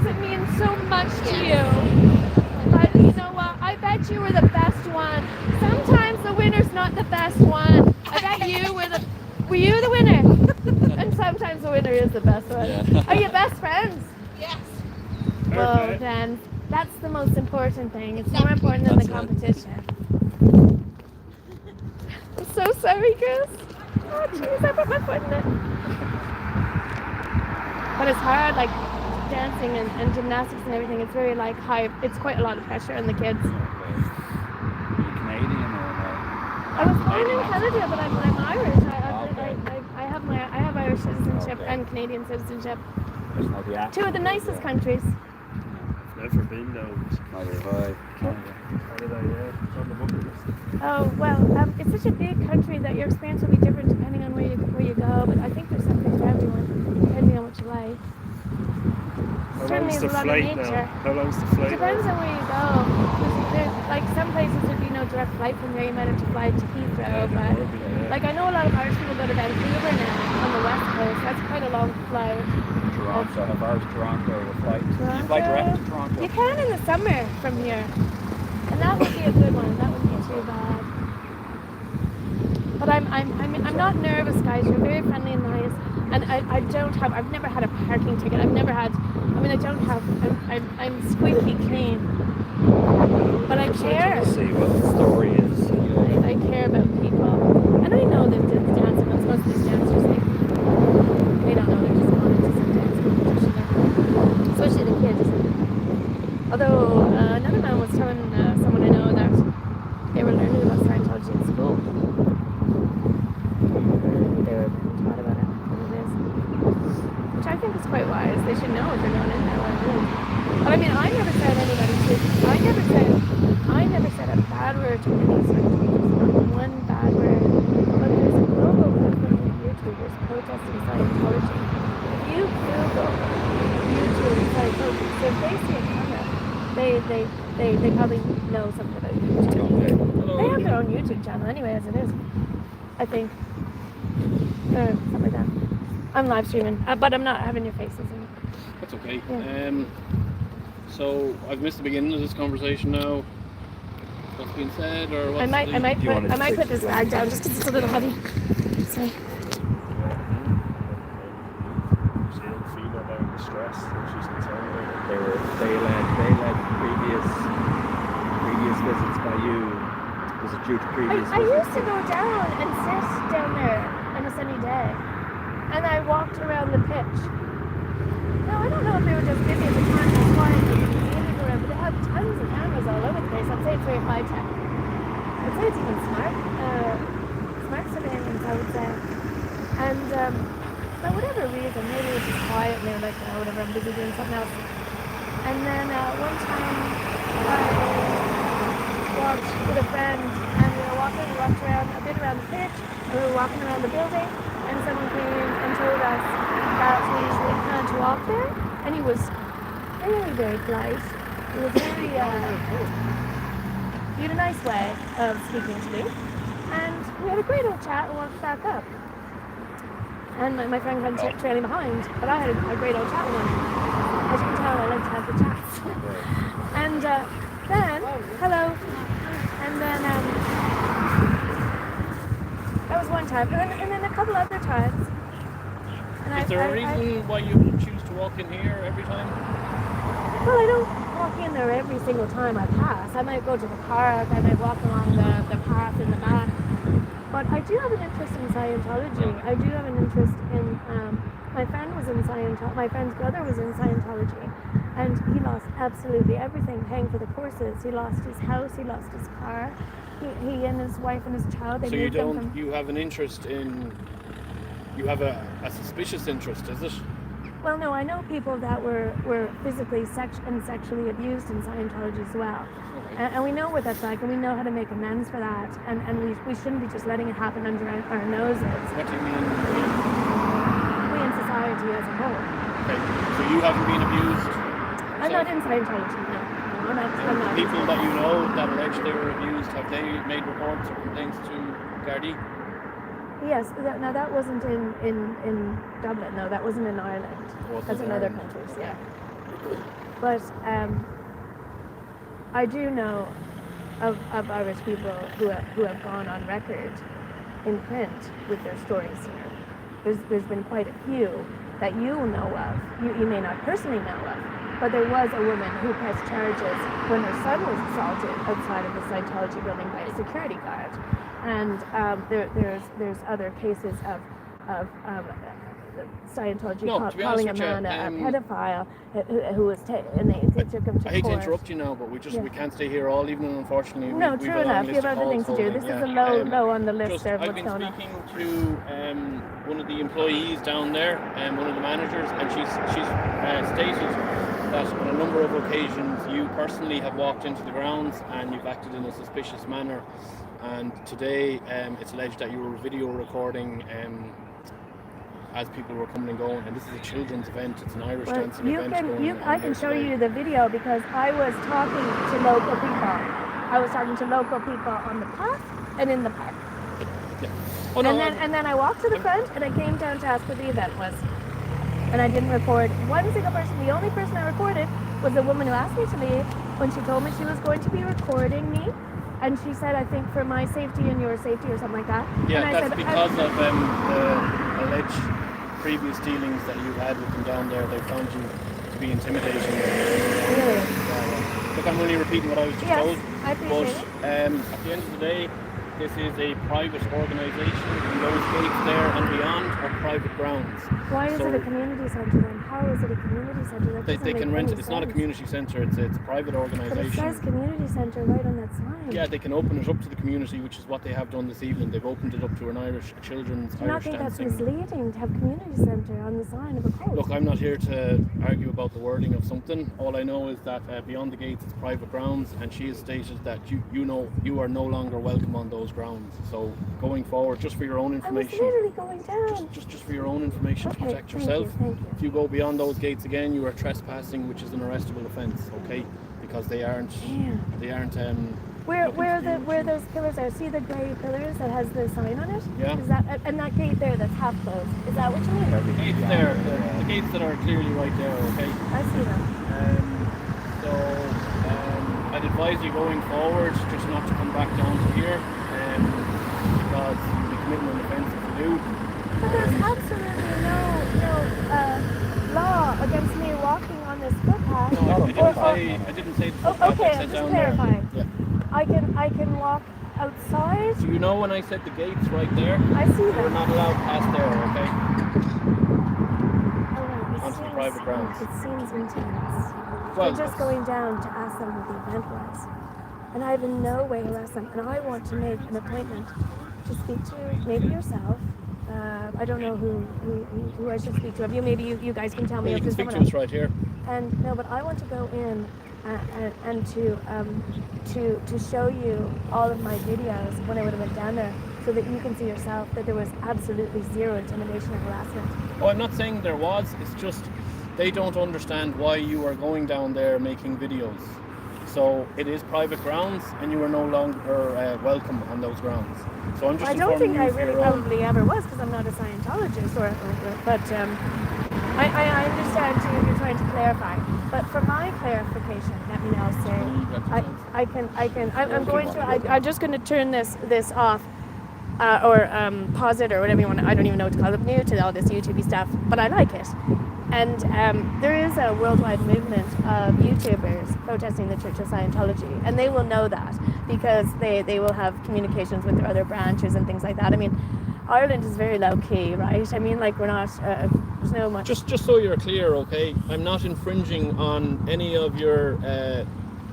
it means so much to you. But you know what? I bet you were the best one. Sometimes the winner's not the best one. I bet you were you the winner? And sometimes the winner is the best one. Yeah. Are you best friends? Yes. Well, then that's the most important thing. It's more important than the competition. I'm so sorry, Chris. Oh, jeez, I put my foot in it. But it's hard, like dancing and gymnastics and everything. It's very high. It's quite a lot of pressure on the kids. Are you Canadian or no? I was born in Canada, but I'm Irish. I have Irish citizenship and Canadian citizenship. There's no the accent. Two of the nicest countries. Never been though. Neither have I. Canada, yeah. It's on the bucket list. Oh well, it's such a big country that your experience will be different depending on where you go. But I think there's something for everyone, depending on what you like. How long's the flight now? How long's the flight? Depends on where you go. Like some places there'd be no direct flight from here. You might have to fly to Heathrow, but like I know a lot of Irish people go to Vancouver now on the west coast. That's quite a long flight. Toronto, if I was Toronto, the flight. Can you fly direct to Toronto? You can in the summer from here, and that would be a good one. That wouldn't be too bad. But I'm not nervous, guys. You're very friendly and nice, and I've never had a parking ticket. I don't have. I'm squeaky clean. But I care. See what the story is. I care about people, and I know that the dancing. Most of these dancers, they don't know. They're just going into some dance competition, especially the kids. Although another man was telling someone I know that they were learning about Scientology in school. They were being taught about it, what it is, which I think is quite wise. They should know if they're going in there what it is. But I mean, I never said anybody to. I never said a bad word to any Scientologists. Not one bad word. But there's a global movement of YouTubers protesting Scientology. If you Google YouTube Scientology, so if they see a camera, they probably know something about YouTube. They have their own YouTube channel anyway, as it is. I think. Or something like that. I'm live streaming, but I'm not having your faces in. That's okay. Yeah. So I've missed the beginning of this conversation now. What's been said, or what's I might put this bag down just because it's a little heavy. Sorry. Female about the stress that she's concerned about. They led previous visits by you. Was it due to previous I visits? used to go down and sit down there on a sunny day, and I walked around the pitch. No, I don't know if they were just busy at the time. That's why they didn't go around, but they had tons of cameras all over the place. I'd say it's very high tech. I'd say it's even smart surveillance, I would say. And for whatever reason, maybe it was just quiet, and they were like, oh, whatever, I'm busy doing something else. And then one time I walked with a friend, and we walked around a bit around the pitch, and we were walking around the building, and someone came and told us that we can't walk there, and he was very, very polite. He was very, he had a nice way of speaking to me, and we had a great old chat and walked back up. And my friend got trailing behind, but I had a great old chat with him. As you can tell, I like to have the chats. And then, hello, and then that was one time, and then a couple other times. And Is there a reason why you choose to walk in here every time? Well, I don't walk in there every single time I pass. I might go to the park, I might walk along the path in the back. But I do have an interest in Scientology. I do have an interest in, my friend was in Scientology, my friend's brother was in Scientology, and he lost absolutely everything paying for the courses. He lost his house, he lost his car. He and his wife and his child, they moved them from... you have an interest in, you have a suspicious interest, is it? Well, no, I know people that were physically and sexually abused in Scientology as well. And we know what that's like, and we know how to make amends for that, and we shouldn't be just letting it happen under our noses. What do you mean? We in society as a whole. Okay, so you haven't been abused? I'm not in Scientology, no. I'm not. People that you know that allege they were abused, have they made reports or complaints to Garda? Yes, now that wasn't in Dublin, no, that wasn't in Ireland. That's in other countries, yeah. But I do know of Irish people who have gone on record in print with their stories here. There's been quite a few that you know of, you may not personally know of, but there was a woman who pressed charges when her son was assaulted outside of the Scientology building by a security guard. And there's other cases of Scientology No, to be calling a honest with man you, a pedophile who was and they took him to I hate to court. interrupt you now, but we can't stay here all evening, unfortunately. No, we've true a long enough. You list have of other things calls to do. holding, This is a low on the list of I've what's been going on. speaking to one of the employees down there, one of the managers, and she's stated that on a number of occasions you personally have walked into the grounds and you've acted in a suspicious manner. And today it's alleged that you were video recording as people were coming and going, and this is a children's event. It's an Irish dancing event I can show you the video because I was talking to local people. I was talking to local people on the path and in the park. Yeah. Oh, no, and then I walked to the front and I came down to ask what the event was. And I didn't record one single person. The only person I recorded was the woman who asked me to leave when she told me she was going to be recording me. And she said, I think for my safety and your safety or something like that. Yeah, and that's because of the alleged previous dealings that you had with them down there. They found you to be intimidating. Really? Look, I'm only repeating what I was just told. I appreciate it. At the end of the day, this is a private organisation, and those gates there and beyond are private grounds. Why is it a community centre then? How is it a community centre? They can rent it. It's not a community centre, it's a private organisation. But it says community centre right on that sign. Yeah, they can open it up to the community, which is what they have done this evening. They've opened it up to an Irish children's Do you not Irish think dancing. that's misleading to have community centre on the sign of a cult? Look, I'm not here to argue about the wording of something. All I know is that beyond the gates it's private grounds, and she has stated that you are no longer welcome on those grounds. So going forward, just for your own information, I was literally going down. Just for your own information, to protect thank yourself. you. If you go beyond those gates again, you are trespassing, which is an arrestable offence. Okay, because they aren't. Where those pillars are? See the grey pillars that has the sign on it? Yeah. Is that and that gate there that's half closed? Is that what you mean? The gates there, the gates that are clearly right there. Okay. I see them. I'd advise you going forward just not to come back down to here, because you'll be committing an offence if you do. But there's absolutely no law against me walking on this footpath. I didn't say the footpath. Okay, I said I'm just down clarifying. there. Yeah. I can walk outside. Do you know when I said the gates right there? I see them. We're not allowed past there, okay? Onto the private grounds. It seems intense. Well, We're just going down to ask them what the event was. And I have in no way harassed them. And I want to make an appointment to speak to maybe yourself. I don't know who I should speak to. Maybe you guys can tell me you if can there's speak someone to us right here. And no, but I want to go in and to show you all of my videos when I would have went down there, so that you can see yourself that there was absolutely zero intimidation or harassment. Oh, I'm not saying there was. It's just they don't understand why you are going down there making videos. So it is private grounds, and you are no longer welcome on those grounds. So I'm just. I don't think I really probably ever was, because I'm not a Scientologist, but I understand you're trying to clarify. But for my clarification, let me now say I'm just going to turn this off. Or pause it or whatever you want. I don't even know what to call it. I'm new to all this YouTube stuff, but I like it. And there is a worldwide movement of YouTubers protesting the Church of Scientology, and they will know that because they will have communications with their other branches and things like that. I mean, Ireland is very low key, right? I mean, like, we're not. There's no much. Just so you're clear, okay? I'm not infringing on any of your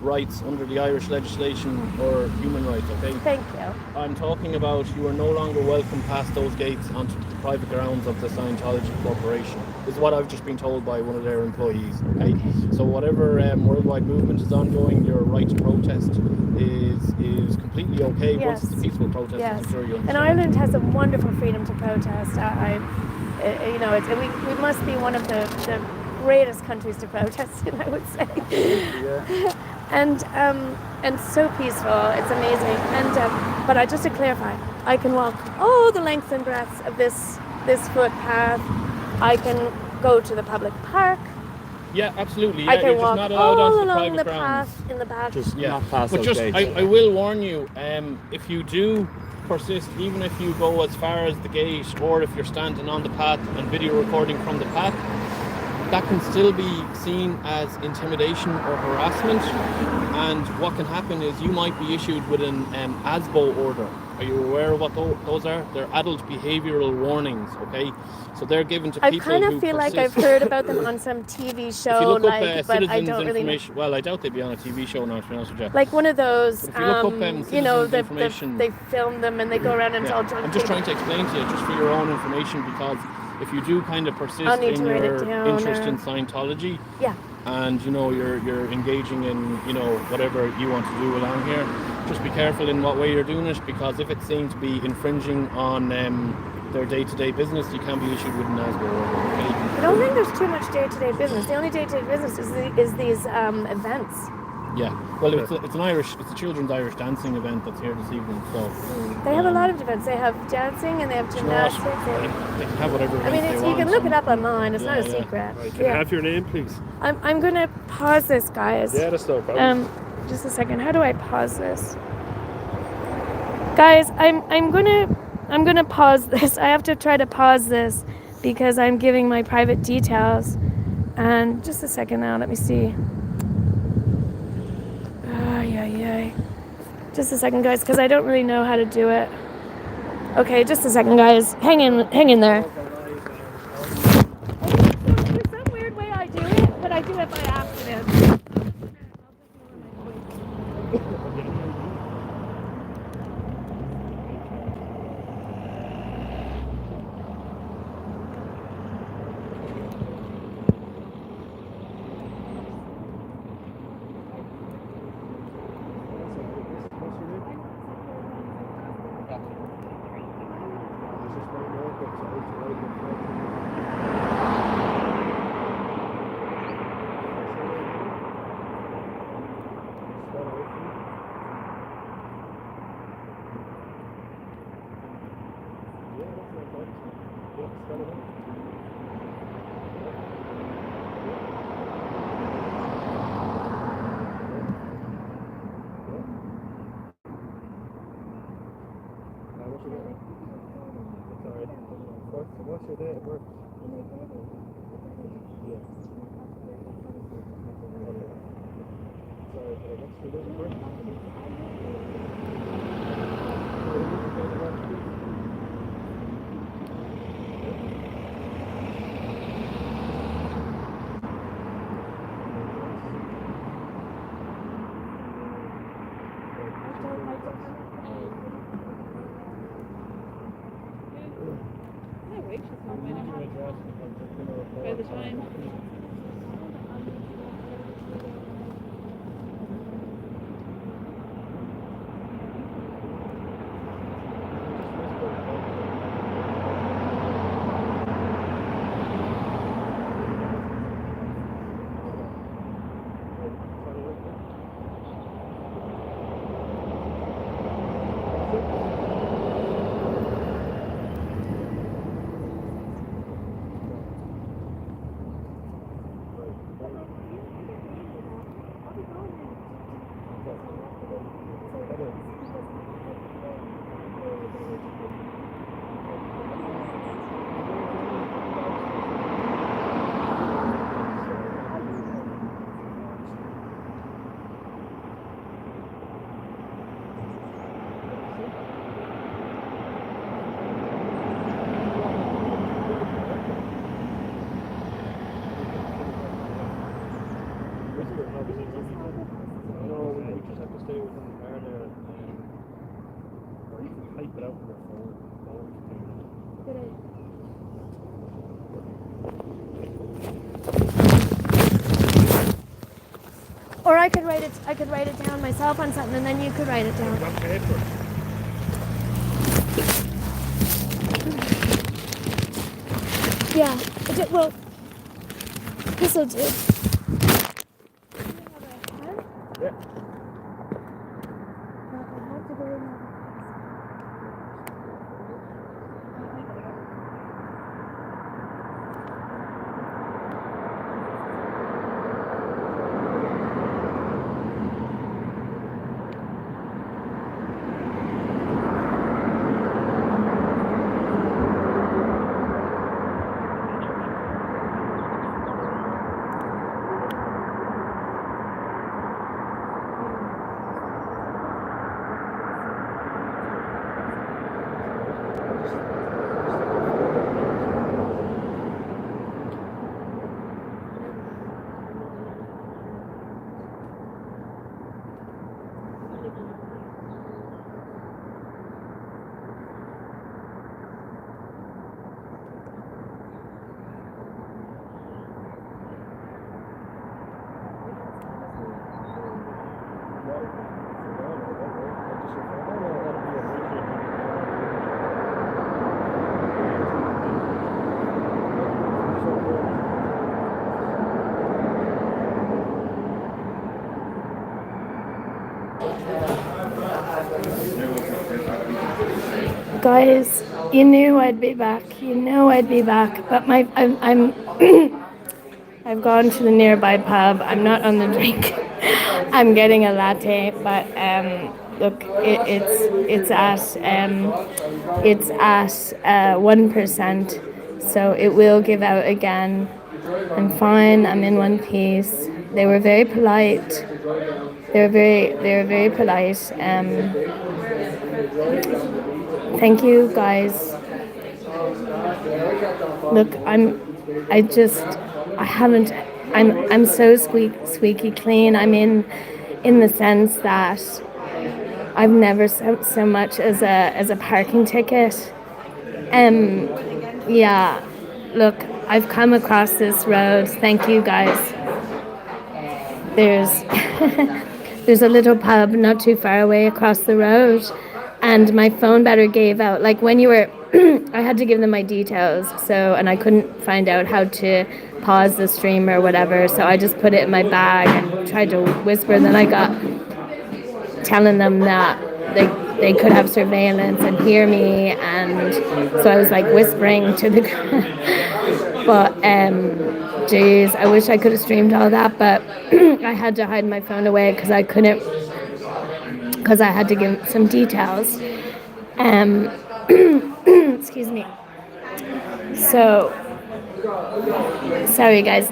rights under the Irish legislation or human rights, okay? Thank you. I'm talking about you are no longer welcome past those gates onto the private grounds of the Scientology Corporation. This is what I've just been told by one of their employees, okay? So whatever worldwide movement is ongoing, your right to protest is completely okay once it's a peaceful protest. Yes. I'm sure you understand. And Ireland has a wonderful freedom to protest. We must be one of the greatest countries to protest in, I would say. Yeah. And so peaceful. It's amazing. And but just to clarify, I can walk all the length and breadth of this footpath. I can go to the public park. Yeah, absolutely. Yeah, I can you're walk just not allowed all onto the along private the grounds. path in the back. Just not past but those just gates. I will warn you, if you do persist, even if you go as far as the gate, or if you're standing on the path and video recording from the path, that can still be seen as intimidation or harassment. And what can happen is you might be issued with an ASBO order, Are you aware of what those are? They're adult behavioural warnings, okay? So they're given to I people kind who of feel persist. like I've heard about them on some TV show, If you look like, up but I citizens don't really know. information, well, I doubt they'd be on a TV show now, to be honest with you. Like one of those, But if you look up you know, citizens information, they film them and they go around and it's all drunk. I'm just trying to explain to you, just for your own information, because if you do kind of persist in your interest in Scientology, and you know you're engaging in, you know, whatever you want to do along here, just be careful in what way you're doing it, because if it seems to be infringing on their day-to-day business, you can be issued with an ASBO order. Okay? I don't think there's too much day-to-day business. The only day-to-day business is these events. Yeah, well, it's a children's Irish dancing event that's here this evening. So they have a lot of events. They have dancing and they have gymnastics. They can have whatever event they want. You can look it up online. It's not a secret. Right, can I have your name, please? I'm gonna pause this, guys. Yeah, that's no problem. Just a second. How do I pause this? Guys, I'm gonna pause this. I have to try to pause this because I'm giving my private details. And just a second now. Let me see. Just a second, guys, because I don't really know how to do it. Okay, just a second, guys. Hang in there. There's some weird way I do it, but I do it by accident. What's your date of birth? Yeah. Sorry, what's your date of birth? By the time. No, we just have to stay within the car there, or you can type it out on your phone. Or I could write it down myself on something, and then you could write it down. What paper? Yeah. Well, this'll do. Yeah. Guys, you knew I'd be back. You know I'd be back. But I'm I've gone to the nearby pub. I'm not on the drink. I'm getting a latte, but look, it's at 1%, so it will give out again. I'm fine. I'm in one piece. They were very polite. They were very polite. Thank you, guys. Look, I'm so squeaky clean. I'm in the sense that I've never so much as a parking ticket. Yeah. Look, I've come across this road. Thank you, guys. There's a little pub not too far away across the road, and my phone battery gave out. Like when you were, I had to give them my details, and I couldn't find out how to pause the stream or whatever, so I just put it in my bag and tried to whisper, and then I got telling them that they could have surveillance and hear me, and so I was like whispering to the but geez, I wish I could have streamed all that, but I had to hide my phone away because I had to give some details. Excuse me. So sorry guys,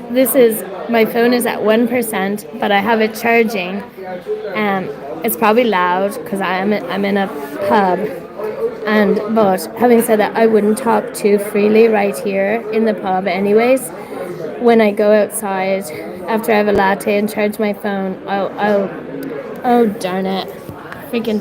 my phone is at 1%, but I have it charging. It's probably loud because I'm in a pub, but having said that, I wouldn't talk too freely right here in the pub anyways. When I go outside after I have a latte and charge my phone, oh darn it, freaking